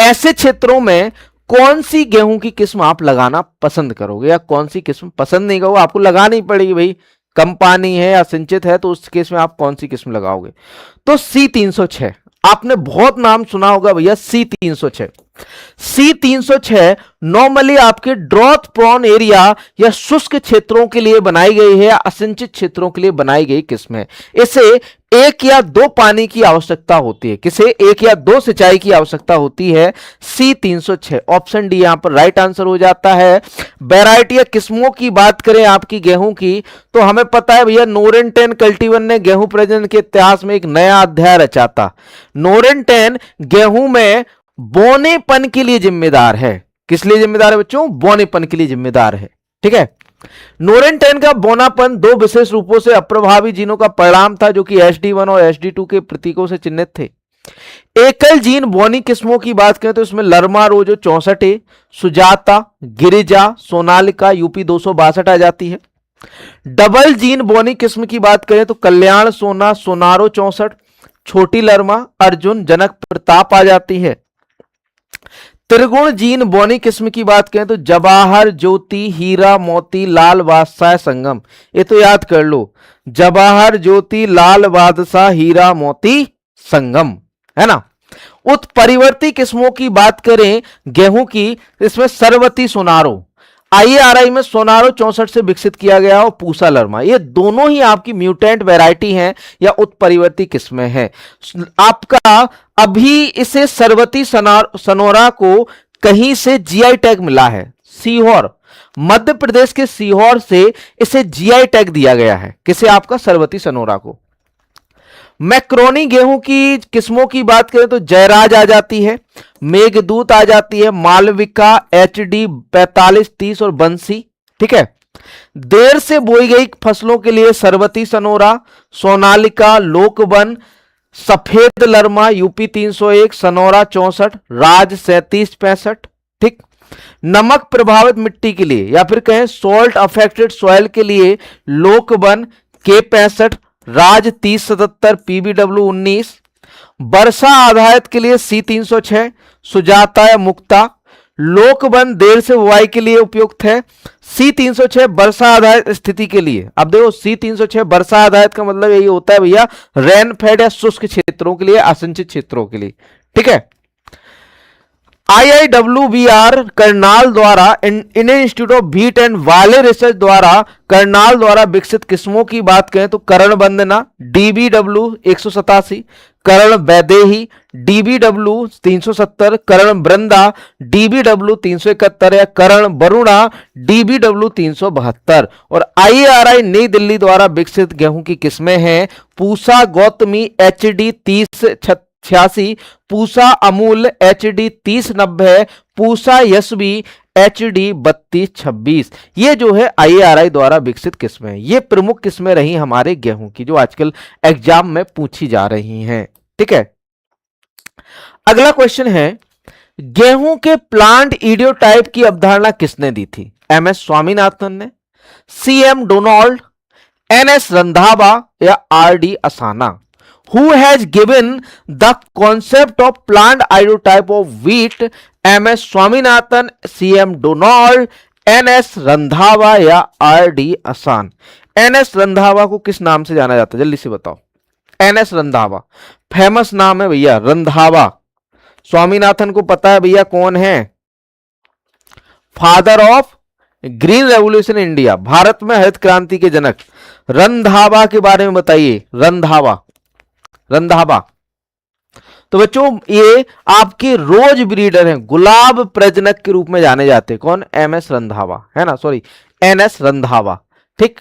ऐसे क्षेत्रों में कौन सी गेहूं की किस्म आप लगाना पसंद करोगे या कौन सी किस्म पसंद नहीं करोगे? आपको लगानी पड़ेगी भाई, कम पानी है या सिंचित है तो उस केस में आप कौन सी किस्म लगाओगे? तो C 306, आपने बहुत नाम सुना होगा भैया, C 306। C 306 नॉर्मली आपके ड्रॉथ प्रोन एरिया या शुष्क क्षेत्रों के लिए बनाई गई है या असिंचित क्षेत्रों के लिए बनाई गई किस्म है। इसे 1 या 2 पानी की आवश्यकता होती है, किसे 1 या 2 सिंचाई की आवश्यकता होती है। C 306 ऑप्शन डी यहां पर राइट आंसर हो जाता है। वैरायटी या किस्मों की बात करें आपकी गेहूं की, तो हमें पता है भैया नोरेन 10 कल्टीवन ने गेहूं प्रजनन के इतिहास में एक नया अध्याय रचा था। नोरेन 10 गेहूं में बोनेपन के लिए जिम्मेदार है। किस लिए जिम्मेदार है बच्चों? बोनेपन के लिए जिम्मेदार है। ठीक है, नोरेन 10 का बोनापन 2 विशेष रूपों से अप्रभावी जीनों का परिणाम था जो कि HD1 और HD2 के प्रतीकों से चिन्हित थे। एकल जीन बोनी किस्मों की बात करें तो इसमें लरमा रोजो 64, सुजाता, गिरिजा, सोनालिका यूपी 262 आ जाती है। डबल जीन बोनी किस्म की बात करें तो कल्याण सोना, सोनारो 64, छोटी लरमा, अर्जुन, जनक, प्रताप आ जाती है। त्रिगुण जीन बोनी किस्म की बात करें तो जवाहर, ज्योति, हीरा, मोती, लाल, बादशाह, संगम। ये तो याद कर लो, जवाहर, ज्योति, लाल, बादशाह, हीरा, मोती, संगम, है ना। उत्परिवर्ती किस्मों की बात करें गेहूं की, इसमें सरवती सोनारो, IARI में सोनारो 64 से विकसित किया गया और पूसा लरमा, ये दोनों ही आपकी म्यूटेंट वैरायटी हैं या उत्परिवर्ती किस्में हैं। आपका अभी इसे सरवती सनोरा को कहीं से GI टैग मिला है। सीहोर, मध्य प्रदेश के सीहोर से इसे GI टैग दिया गया है। किसे? आपका सरवती सनोरा को। मैक्रोनी गेहूं की किस्मों की बात करें तो जयराज आ जाती है, मेघदूत आ जाती है, मालविका, HD 4530 और बंसी। ठीक है, देर से बोई गई फसलों के लिए सरवती सनोरा, सोनालिका, लोकवन, सफेद लरमा यूपी 301, सनोरा 64, राज 3765। ठीक, नमक प्रभावित मिट्टी के लिए या फिर कहें सॉल्ट अफेक्टेड सॉइल के लिए लोकवन K 65, राज 3077, PBW 19। वर्षा आधारित के लिए C 306, सुजाता या मुक्ता। लोकवन देर से बुआई के लिए उपयुक्त है। C 306 वर्षा आधारित स्थिति के लिए। अब देखो C 306 वर्षा आधारित का मतलब यही होता है भैया रेन फेड या शुष्क क्षेत्रों के लिए, असिंचित क्षेत्रों के लिए। ठीक है, IIWBR करनाल द्वारा, Indian institute of wheat and वाले रिसर्च द्वारा करनाल द्वारा विकसित किस्मों की बात करें तो करण वंदना DBW 187, करण वैदेही DBW 370, करण वृंदा DBW 371 या करण वरुणा DBW 372। और IARI नई दिल्ली द्वारा विकसित गेहूं की किस्में हैं Pusa Gautami HD 3086, Pusa Amul HD 3090, Pusa Yashvi HD 3226। ये जो है IARI द्वारा विकसित किस्में, ये प्रमुख किस्में रही हमारे गेहूं की जो आजकल एग्जाम में पूछी जा रही हैं। ठीक है, अगला क्वेश्चन है, गेहूं के प्लांट इडियोटाइप की अवधारणा किसने दी थी? MS स्वामीनाथन ने, CM Donald, N S Randhawa या R D Asana? Who has given the concept of plant ideotype of wheat? M S Swaminathan, C M Donald, N S Randhawa या R D Asana? N S Randhawa को किस नाम से जाना जाता है, जल्दी से बताओ। एन एस रंधावा फेमस नाम है भैया, रंधावा। स्वामीनाथन को पता है भैया कौन है? Father of green revolution India, Bharat में हरित क्रांति के जनक। रंधावा के बारे में बताइए, रंधावा। रंधावा तो बच्चों ये आपके रोज ब्रीडर हैं, गुलाब प्रजनक के रूप में जाने जाते हैं। कौन? एम एस रंधावा, है ना, सॉरी एन एस रंधावा, ठीक।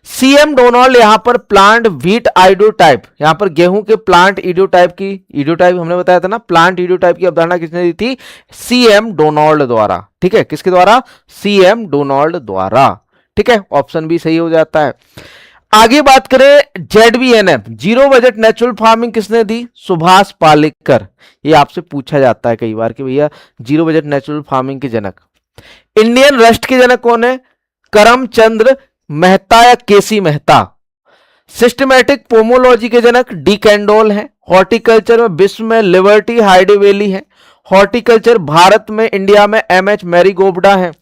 सीएम डोनाल्ड यहां पर प्लांट व्हीट आइडोटाइप, यहां पर गेहूं के प्लांट इडियोटाइप की, इडियोटाइप हमने बताया था ना, प्लांट इडियोटाइप की अवधारणा किसने दी थी? सीएम डोनाल्ड द्वारा, ठीक है। किसके द्वारा? सीएम डोनाल्ड द्वारा, ठीक है। ऑप्शन भी सही हो जाता है। आगे बात करें जेडबीएनएफ, जीरो बजट नेचुरल फार्मिंग किसने दी? सुभाष पालेकर। ये आपसे पूछा जाता है कई बार कि भैया जीरो बजट नेचुरल फार्मिंग के जनक। इंडियन रस्ट के जनक कौन है? करमचंद्र मेहता या केसी मेहता। सिस्टमैटिक पोमोलॉजी के जनक डी कैंडोल है। हॉर्टिकल्चर में विश्व में लिबर्टी हाइडेवेली है। हॉर्टिकल्चर भारत में, इंडिया में एम एच मैरीगोब्डा है।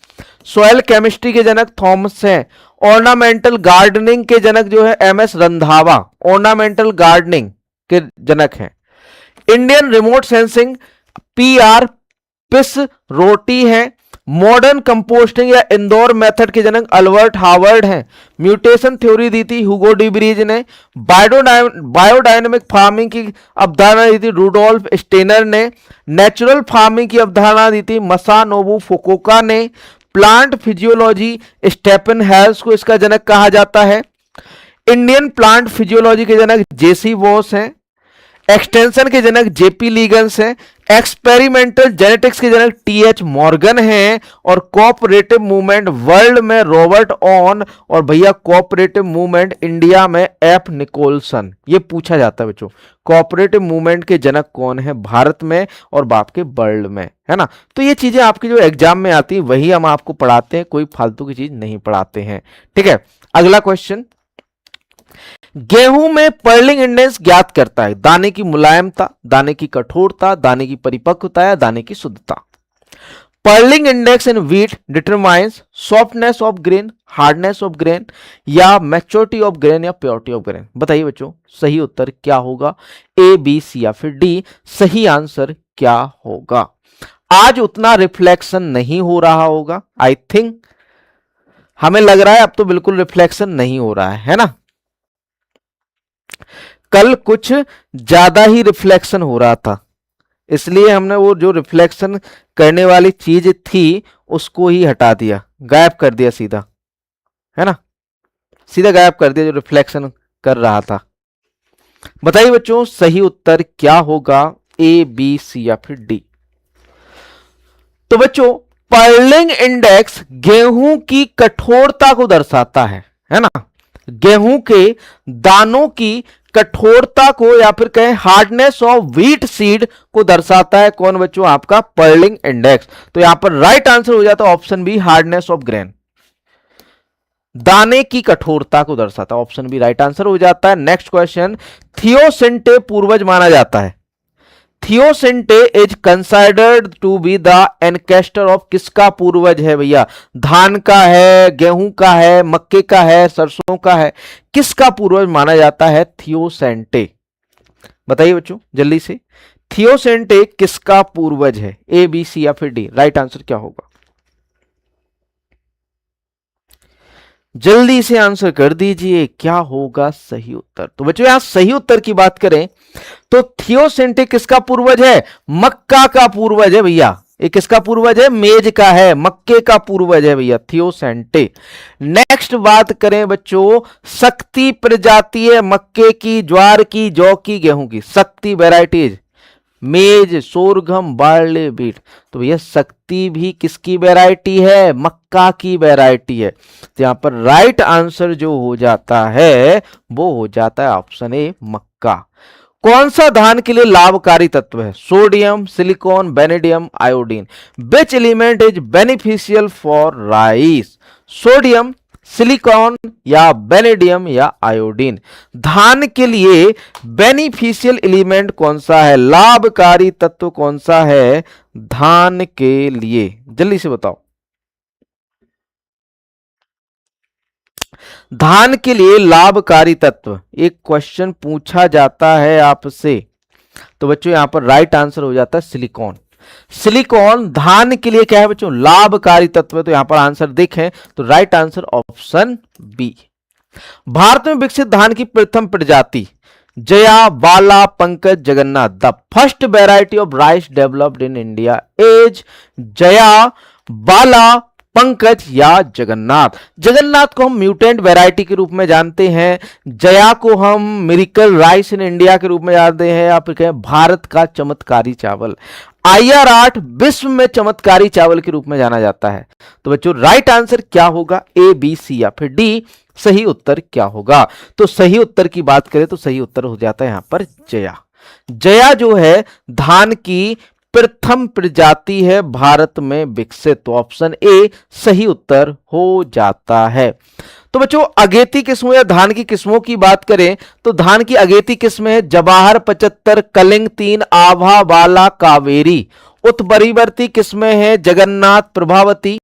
सॉयल केमिस्ट्री के जनक थॉमस है। ऑर्नामेंटल गार्डनिंग के जनक जो है M S Randhawa, ornamental gardening के जनक हैं। Indian remote sensing P R Pisharoty है। मॉडर्न कंपोस्टिंग या इंदौर मेथड के जनक अल्बर्ट हावर्ड हैं। म्यूटेशन थ्योरी दी थी हुगो डिब्रीज ने। बायोडायनेमिक फार्मिंग की अवधारणा दी थी रूडोल्फ स्टेनर ने। नेचुरल फार्मिंग की अवधारणा दी थी मसानोबु फुकुओका ने। प्लांट फिजियोलॉजी स्टेफन हेल्स को इसका जनक कहा जाता है। इंडियन प्लांट फिजियोलॉजी के जनक जेसी वॉस हैं। एक्सटेंशन के जनक जेपी लीगन्स हैं। एक्सपेरिमेंटल जेनेटिक्स के जनक टीएच मॉर्गन हैं। और कोऑपरेटिव मूवमेंट वर्ल्ड में रॉबर्ट ऑन, और भैया कोऑपरेटिव मूवमेंट इंडिया में एफ निकोलसन। ये पूछा जाता है बच्चों, कोऑपरेटिव मूवमेंट के जनक कौन है भारत में और बाप के वर्ल्ड में, है ना। तो ये चीजें आपकी जो एग्जाम में आती है वही हम आपको पढ़ाते हैं, कोई फालतू की चीज नहीं पढ़ाते हैं, ठीक है। अगला क्वेश्चन, गेहूं में पर्लिंग इंडेक्स ज्ञात करता है दाने की मुलायमता, दाने की कठोरता, दाने की परिपक्वता या दाने की शुद्धता। Pearling index in wheat determines softness of grain, hardness of grain, या मैच्योरिटी ऑफ ग्रेन, या प्योरिटी ऑफ ग्रेन। बताइए बच्चों सही उत्तर क्या होगा? ए, बी, सी या फिर डी? सही आंसर क्या होगा? आज उतना रिफ्लेक्शन नहीं हो रहा होगा, आई थिंक, हमें लग रहा है अब तो बिल्कुल रिफ्लेक्शन नहीं हो रहा है ना। कल कुछ ज्यादा ही रिफ्लेक्शन हो रहा था, इसलिए हमने वो जो रिफ्लेक्शन करने वाली चीज थी उसको ही हटा दिया, गायब कर दिया सीधा, है ना, सीधा गायब कर दिया जो रिफ्लेक्शन कर रहा था। बताइए बच्चों सही उत्तर क्या होगा? ए, बी, सी या फिर डी? तो बच्चों पर्लिंग इंडेक्स गेहूं की कठोरता को दर्शाता है ना, गेहूं के दानों की कठोरता को या फिर कहें हार्डनेस ऑफ व्हीट सीड को दर्शाता है। कौन बच्चों? आपका पर्लिंग इंडेक्स। तो यहां पर राइट आंसर हो जाता है option B, hardness of grain, दाने की कठोरता को दर्शाता है। ऑप्शन बी राइट आंसर हो जाता है। नेक्स्ट क्वेश्चन, थियोसिंटे पूर्वज माना जाता है। Teosinte is considered to be the ancestor of, किसका पूर्वज है भैया? धान का है, गेहूं का है, मक्के का है, सरसों का है, किसका पूर्वज माना जाता है थियोसेंटे? बताइए बच्चों जल्दी से, थियोसेंटे किसका पूर्वज है? ए, बी, सी या फिर डी? राइट आंसर क्या होगा? जल्दी से आंसर कर दीजिए, क्या होगा सही उत्तर? तो बच्चों यहां सही उत्तर की बात करें तो थियोसेंटे किसका पूर्वज है? मक्का का पूर्वज है भैया। ये किसका पूर्वज है? मेज का है, मक्के का पूर्वज है भैया थियोसेंटे। नेक्स्ट बात करें बच्चों, शक्ति प्रजाति है मक्के की, ज्वार की, जौ की, गेहूं की, शक्ति वेराइटीज, मेज, सोरगम, बार्ले, बीट। तो भैया शक्ति भी किसकी वैरायटी है? मक्का की वैरायटी है। तो यहां पर राइट आंसर जो हो जाता है वो हो जाता है ऑप्शन ए, मक्का। कौन सा धान के लिए लाभकारी तत्व है? Sodium, silicon, vanadium, iodine. Which element is beneficial for rice? Sodium, silicon या बेनेडियम या आयोडीन। धान के लिए बेनिफिशियल एलिमेंट कौन सा है, लाभकारी तत्व कौन सा है धान के लिए, जल्दी से बताओ। धान के लिए लाभकारी तत्व, एक क्वेश्चन पूछा जाता है आपसे, तो बच्चों यहां पर राइट आंसर हो जाता है सिलिकॉन। सिलिकॉन धान के लिए क्या है बच्चों, लाभकारी तत्व है। तो यहां पर आंसर देखें तो राइट आंसर ऑप्शन बी। भारत में विकसित धान की प्रथम प्रजाति Jaya, Bala, Pankaj, Jagannath. The first variety of rice developed in India is Jaya, Bala, Pankaj या जगन्नाथ। जगन्नाथ को हम म्यूटेंट वैरायटी के रूप में जानते हैं, जया को हम मिरेकल राइस इन इंडिया के रूप में जानते हैं, या फिर कहें भारत का चमत्कारी चावल। IR8 विश्व में चमत्कारी चावल के रूप में जाना जाता है। तो बच्चों राइट आंसर क्या होगा, ए, बी, सी या फिर डी। सही उत्तर क्या होगा, तो सही उत्तर की बात करें तो सही उत्तर हो जाता है यहां पर जया। जया जो है धान की प्रथम प्रजाति है भारत में विकसित, तो ऑप्शन ए सही उत्तर हो जाता है। तो बच्चों अगेती किस्मों या धान की किस्मों की बात करें तो धान की अगेती किस्में है जवाहर 75, कलिंग 3, आभा, बाला, कावेरी। उत्परिवर्ती किस्में हैं जगन्नाथ, प्रभावती।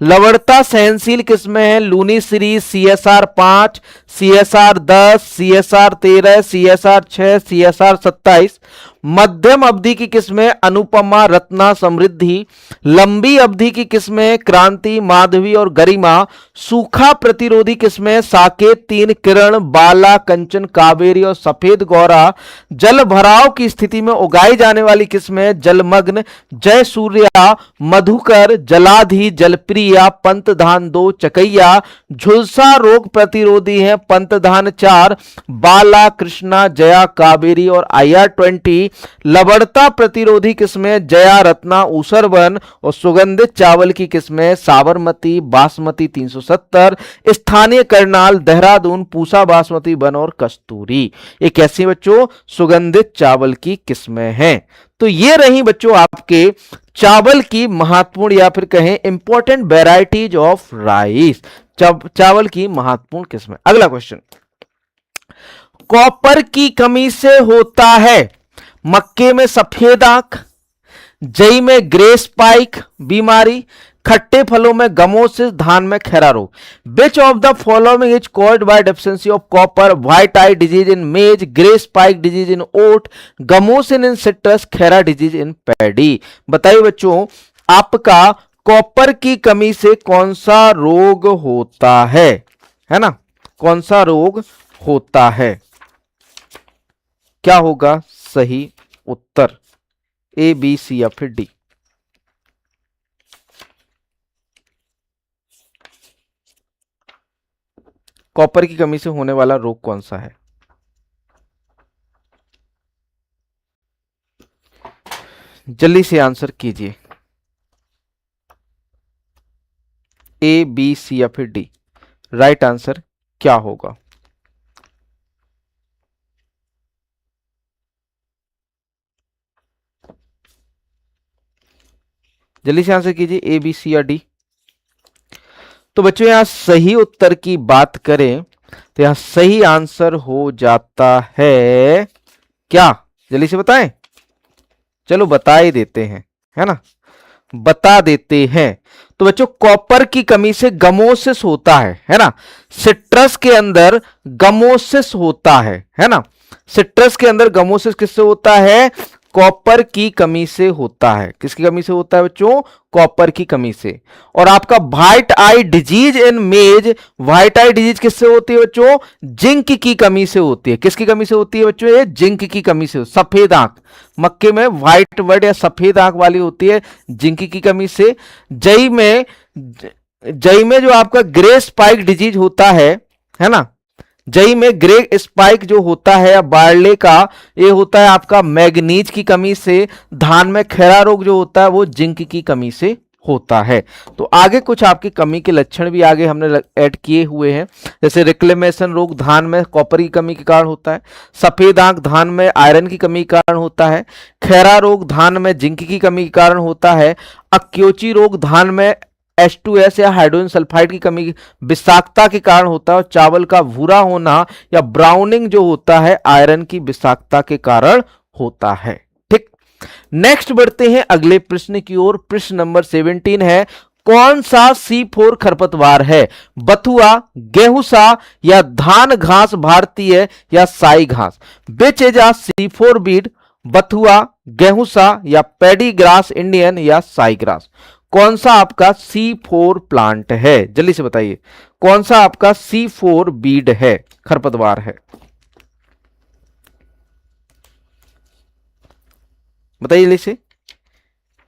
लवणता सहनशील किस्में हैं Luni series, CSR 5, CSR 10, CSR 13, CSR 6, CSR 27। मध्यम अवधि की किस्में अनुपमा, रत्ना, समृद्धि। लंबी अवधि की किस्में क्रांति, माधवी और गरिमा। सूखा प्रतिरोधी किस्में साकेत 3, किरण, बाला, कंचन, कावेरी और सफेद गौरा। जल भराव की स्थिति में उगाई जाने वाली किस्में जलमग्न, जय सूर्या, मधुकर, जलाधि, जलप्रिया, पंतधान 2, चकैया। झुलसा रोग प्रतिरोधी है पंतधान 4, बाला, कृष्णा, जया, कावेरी और IR20। लवणता प्रतिरोधी किस्में जया, रत्ना, ऊसरवन और सुगंधित चावल की किस्में साबरमती, बासमती 370, स्थानीय करनाल, देहरादून, पूसा बासमती 1 और कस्तूरी। ये कैसी बच्चों सुगंधित चावल की किस्में हैं। तो ये रही बच्चों आपके चावल की महत्वपूर्ण या फिर कहें इंपॉर्टेंट वेराइटीज ऑफ राइस, चावल की महत्वपूर्ण किस्में। अगला क्वेश्चन, कॉपर की कमी से होता है मक्के में सफेद आंख, जई में ग्रे स्पाइक बीमारी, खट्टे फलों में गमोसिस, धान में खैरा रोग। Which of the following is caused by deficiency of copper, white eye disease in maize, grey spike disease in oat, gummosis in citrus, Khaira disease in paddy. बताइए बच्चों आपका कॉपर की कमी से कौन सा रोग होता है ना, कौन सा रोग होता है, क्या होगा सही उत्तर, ए, बी, सी या फिर डी। कॉपर की कमी से होने वाला रोग कौन सा है, जल्दी से आंसर कीजिए, ए, बी, सी या फिर डी। राइट आंसर क्या होगा, जल्दी से आंसर कीजिए, ए, बी, सी या डी। तो बच्चों यहां सही उत्तर की बात करें तो यहां सही आंसर हो जाता है क्या, जल्दी से बताएं, चलो बता ही देते हैं, है ना, बता देते हैं। तो बच्चों कॉपर की कमी से गमोसिस होता है ना, सिट्रस के अंदर गमोसिस होता है ना, सिट्रस के अंदर गमोसिस किससे होता है, कॉपर की कमी से होता है। किसकी कमी से होता है बच्चों, कॉपर की कमी से। और आपका व्हाइट आई डिजीज इन मेज, व्हाइट आई डिजीज किससे होती है बच्चों, जिंक की कमी से होती है। किसकी कमी से होती है बच्चों, ये जिंक की कमी से। सफेद आंख, मक्के में व्हाइट वर्ड या सफेद आंख वाली होती है जिंक की कमी से। जई में जो आपका ग्रे स्पाइक डिजीज होता है ना, जई में ग्रे स्पाइक जो होता है या बार्ले का, ये होता है आपका मैग्नीज की कमी से। धान में खैरा रोग जो होता है वो जिंक की कमी से होता है। तो आगे कुछ आपकी कमी के लक्षण भी आगे हमने ऐड किए हुए हैं, जैसे रिक्लेमेशन रोग धान में कॉपर की कमी के कारण होता है, सफेद आंख धान में आयरन की कमी के कारण होता है, खैरा रोग धान में जिंक की कमी के कारण होता है, अक्योची रोग धान में H2S या हाइड्रोजन सल्फाइड की कमी विषाक्तता के कारण होता है, और चावल का भूरा होना या ब्राउनिंग जो होता है आयरन की विषाक्तता के कारण होता है। ठीक, नेक्स्ट बढ़ते हैं अगले प्रश्न की ओर। प्रश्न नंबर 17 है, कौन सा C4 खरपतवार है? बथुआ, गेहूंसा या धान घास भारतीय या साई घास? Which is a C4 Beed? बथुआ, गेहूंसा या पैडी ग्रास इंडियन या साई ग्रास? कौन सा आपका C4 प्लांट है? जल्दी से बताइए, कौन सा आपका C4 बीड है, खरपतवार है? बताइए जल्दी से,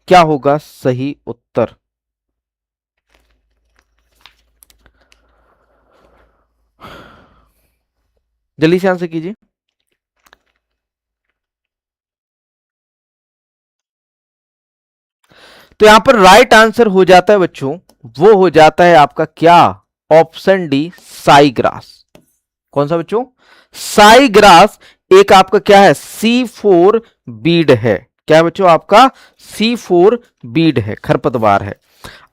क्या होगा सही उत्तर? जल्दी से आंसर कीजिए। तो यहां पर राइट आंसर हो जाता है बच्चों, वो हो जाता है आपका क्या? Option D, Sai grass. कौन सा बच्चों? साई ग्रास एक आपका क्या है? C4 बीड है। क्या है बच्चों? आपका C4 बीड है, खरपतवार है।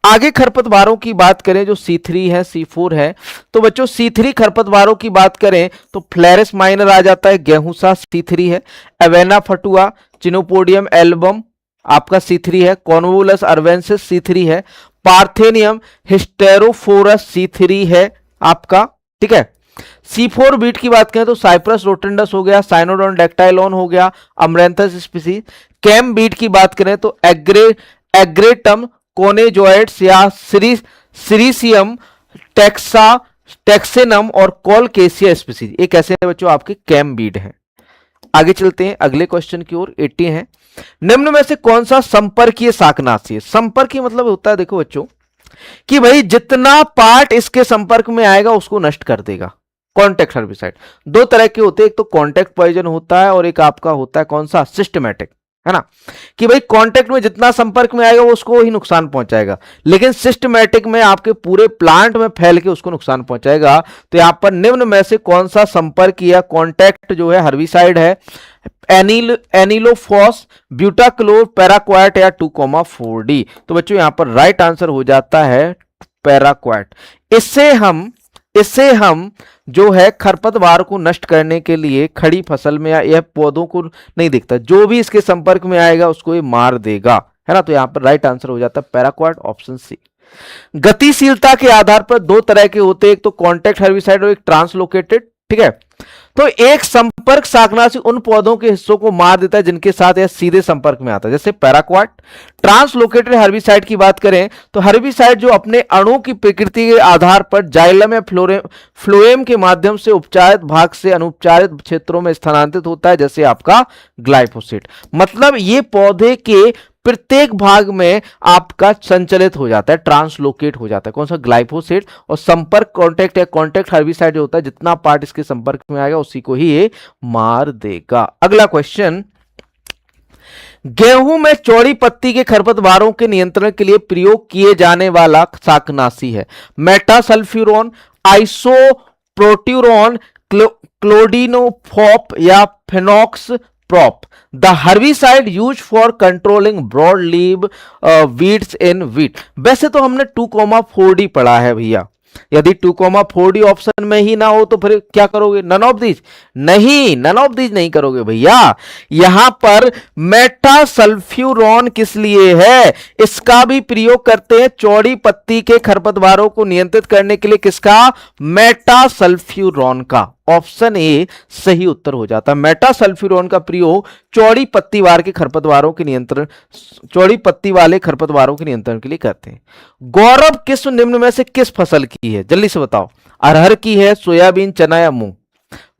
आगे खरपतवारों की बात करें जो C3 है, C4 है, तो बच्चों C3 खरपतवारों की बात करें तो फ्लेरिस माइनर आ जाता है, गेहूंसा C3 है, एवेना फटुआ, चिनोपोडियम एल्बम आपका C3 है, कॉन्वोलस अर्वेंसिस C3 है, पार्थेनियम हिस्टेरोफोरस C3 है आपका। ठीक है, C4 बीट की बात करें तो साइप्रस रोटेंडस हो गया, साइनोडोन डेक्टाइलॉन हो गया, अमरेंथस स्पीसीज। कैम बीट की बात करें तो एग्रेटम कोनेजोइड्स या सीरीसियम टेक्सेनम और कोलकेसिया स्पीसीज, एक ऐसे बच्चों आपके कैम बीट है। आगे चलते हैं अगले क्वेश्चन की ओर। 80 है, निम्न में से कौन सा संपर्कीय शाकनाशी है? संपर्कीय मतलब होता है देखो बच्चों कि भाई जितना पार्ट इसके संपर्क में आएगा उसको नष्ट कर देगा। कॉन्टैक्ट हर्बिसाइड दो तरह के होते हैं, एक तो कॉन्टैक्ट पॉइजन होता है और एक आपका होता है कौन सा? सिस्टमैटिक, है ना, कि भाई कॉन्टैक्ट में जितना संपर्क में आएगा वो उसको ही नुकसान पहुंचाएगा, लेकिन सिस्टमैटिक में आपके पूरे प्लांट में फैल के उसको नुकसान पहुंचाएगा। तो यहां पर निम्न में से कौन सा संपर्क या कॉन्टैक्ट जो है हर्बिसाइड है? एनिलोफॉस, ब्यूटाक्लोर, पैराक्वाट या 2,4D? तो बच्चों यहां पर राइट आंसर हो जाता है पैराक्वाट। इससे हम जो है खरपतवार को नष्ट करने के लिए खड़ी फसल में या यह पौधों को नहीं दिखता, जो भी इसके संपर्क में आएगा उसको ये मार देगा, है ना। तो यहां पर राइट आंसर हो जाता है पैराक्वाट, ऑप्शन सी। गतिशीलता के आधार पर दो तरह के होते हैं, एक तो कॉन्टैक्ट हर्बिसाइड और एक ट्रांसलोकेटेड। ठीक है, तो एक संपर्क शाकनाशी उन पौधों के हिस्सों को मार देता है जिनके साथ यह सीधे संपर्क में आता है, जैसे पैराक्वाट। ट्रांसलोकेटेड हर्बिसाइड की बात करें तो हर्बिसाइड जो अपने अणु की प्रकृति के आधार पर जाइलम या फ्लोएम के माध्यम से उपचारित भाग से अनुपचारित क्षेत्रों में स्थानांतरित होता है, जैसे आपका ग्लाइफोसेट। मतलब ये पौधे के प्रत्येक भाग में आपका संचलित हो जाता है, ट्रांसलोकेट हो जाता है। कौन सा? ग्लाइफोसेट। और संपर्क कॉन्टैक्ट या कॉन्टैक्ट हर्बिसाइड जो होता है जितना पार्ट इसके संपर्क में आएगा उसी को ही ये मार देगा। अगला क्वेश्चन, गेहूं में चौड़ी पत्ती के खरपतवारों के नियंत्रण के लिए प्रयोग किए जाने वाला शाकनाशी है? मेटासल्फ्यूरोन, आइसोप्रोट्यूरोन, क्लोडिनोफॉप या fenoxaprop? The herbicide use for controlling broad leaf weeds in wheat. वैसे तो हमने 2,4D पढ़ा है भैया, यदि 2,4D ऑप्शन में ही ना हो तो फिर क्या करोगे? None of these? नहीं, नन ऑफ दीज नहीं करोगे भैया। यहां पर मेटासल्फ्यूरोन किस लिए है? इसका भी प्रयोग करते हैं चौड़ी पत्ती के खरपतवारों को नियंत्रित करने के लिए। किसका? मेटासल्फ्यूरोन का। ऑप्शन ए सही उत्तर हो जाता है। मेटासल्फ्यूरोन का प्रयोग चौड़ी पत्ती वाले खरपतवारों के नियंत्रण के लिए करते हैं। गौरव किस्म निम्न में से किस फसल की है? जल्दी से बताओ। अरहर की है, सोयाबीन, चना या मूंग?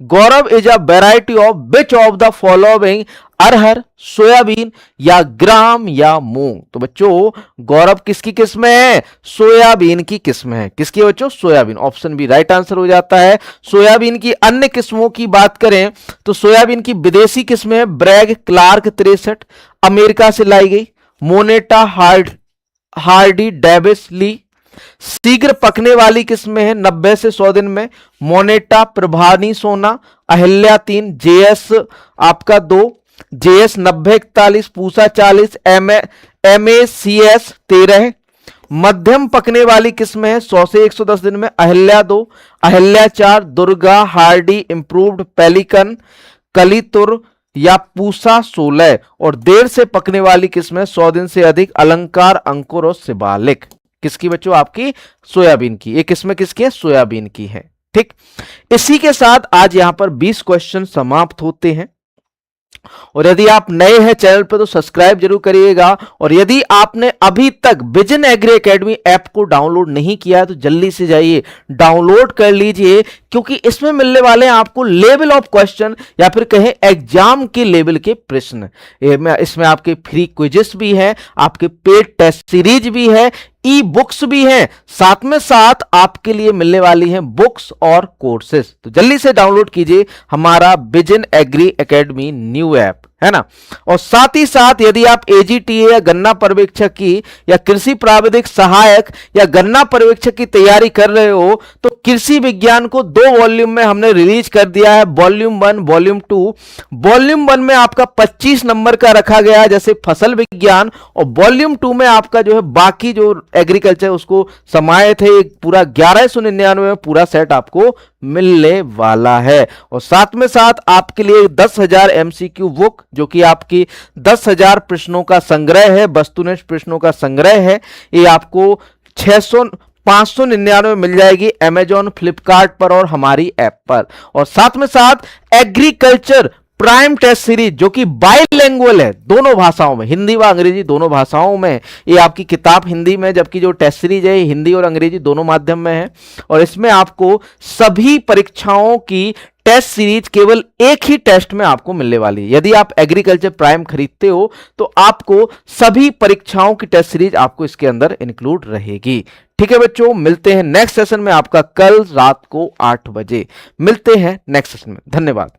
Gaurav is a variety of which of the following? अरहर, सोयाबीन या ग्राम या मूंग? तो बच्चों गौरव किसकी किस्म है? सोयाबीन की किस्म है। किसकी है बच्चों? Soybean. Option B right answer हो जाता है। सोयाबीन की अन्य किस्मों की बात करें तो सोयाबीन की विदेशी किस्म है ब्रैग क्लार्क 63, अमेरिका से लाई गई। मोनेटा हार्डी डेविस ली। शीघ्र पकने वाली किस्में हैं 90 से 100 दिन में। मोनेटा, प्रभानी सोना, अहिल्या 3, जेएस आपका 2, जेएस 9041, पूसा 40, एमएसीएस 13, मध्यम पकने वाली किस्म है 100 से 110 दिन में Ahilya 2, Ahilya 4, Durga, Hardy, improved, Pelican, Kalitur या पूसा 16। और देर से पकने वाली किस्म है 100 दिन से अधिक अलंकार, अंकुर और शिवालिक। किसकी बच्चों? आपकी सोयाबीन की। ये किस्में किसकी है? सोयाबीन की है। ठीक, इसी के साथ आज यहां पर 20 क्वेश्चन समाप्त होते हैं। और यदि आप नए हैं चैनल पर तो सब्सक्राइब जरूर करिएगा। और यदि आपने अभी तक विजन एग्री एकेडमी ऐप को डाउनलोड नहीं किया है तो जल्दी से जाइए डाउनलोड कर लीजिए, क्योंकि इसमें मिलने वाले हैं आपको लेवल ऑफ क्वेश्चन या फिर कहें एग्जाम के लेवल के प्रश्न। इसमें आपके फ्री क्विजेस भी हैं, आपके पेड टेस्ट सीरीज भी है, ई बुक्स भी हैं, साथ में साथ आपके लिए मिलने वाली हैं बुक्स और कोर्सेज। तो जल्दी से डाउनलोड कीजिए हमारा Vision Agri Academy new app, है ना। और साथ ही साथ यदि आप एजीटीए या गन्ना पर्यवेक्षक की या कृषि प्राविधिक सहायक या गन्ना पर्यवेक्षक की तैयारी कर रहे हो तो कृषि विज्ञान को 2 वॉल्यूम में हमने रिलीज कर दिया है, वॉल्यूम 1, वॉल्यूम 2। वॉल्यूम 1 में आपका 25 नंबर का रखा गया है जैसे फसल विज्ञान, और वॉल्यूम 2 में आपका जो है बाकी जो एग्रीकल्चर उसको समाये थे पूरा 1199 में पूरा सेट आपको मिलने वाला है। और साथ में साथ आपके लिए 10,000 MCQ बुक जो कि आपकी 10,000 प्रश्नों का संग्रह है, वस्तुनिष्ठ प्रश्नों का संग्रह है। ये आपको 599 में मिल जाएगी अमेजॉन, फ्लिपकार्ट पर और हमारी ऐप पर। और साथ में साथ एग्रीकल्चर प्राइम टेस्ट सीरीज जो कि बाइलिंगुअल है, दोनों भाषाओं में, हिंदी व अंग्रेजी दोनों भाषाओं में। ये आपकी किताब हिंदी में, जबकि जो टेस्ट सीरीज है हिंदी और अंग्रेजी दोनों माध्यम में है। और इसमें आपको सभी परीक्षाओं की टेस्ट सीरीज केवल एक ही टेस्ट में आपको मिलने वाली है। यदि आप एग्रीकल्चर प्राइम खरीदते हो तो आपको सभी परीक्षाओं की टेस्ट सीरीज आपको इसके अंदर इंक्लूड रहेगी। ठीक है बच्चों, मिलते हैं नेक्स्ट सेशन में आपका कल रात को 8 बजे। मिलते हैं नेक्स्ट सेशन में। धन्यवाद।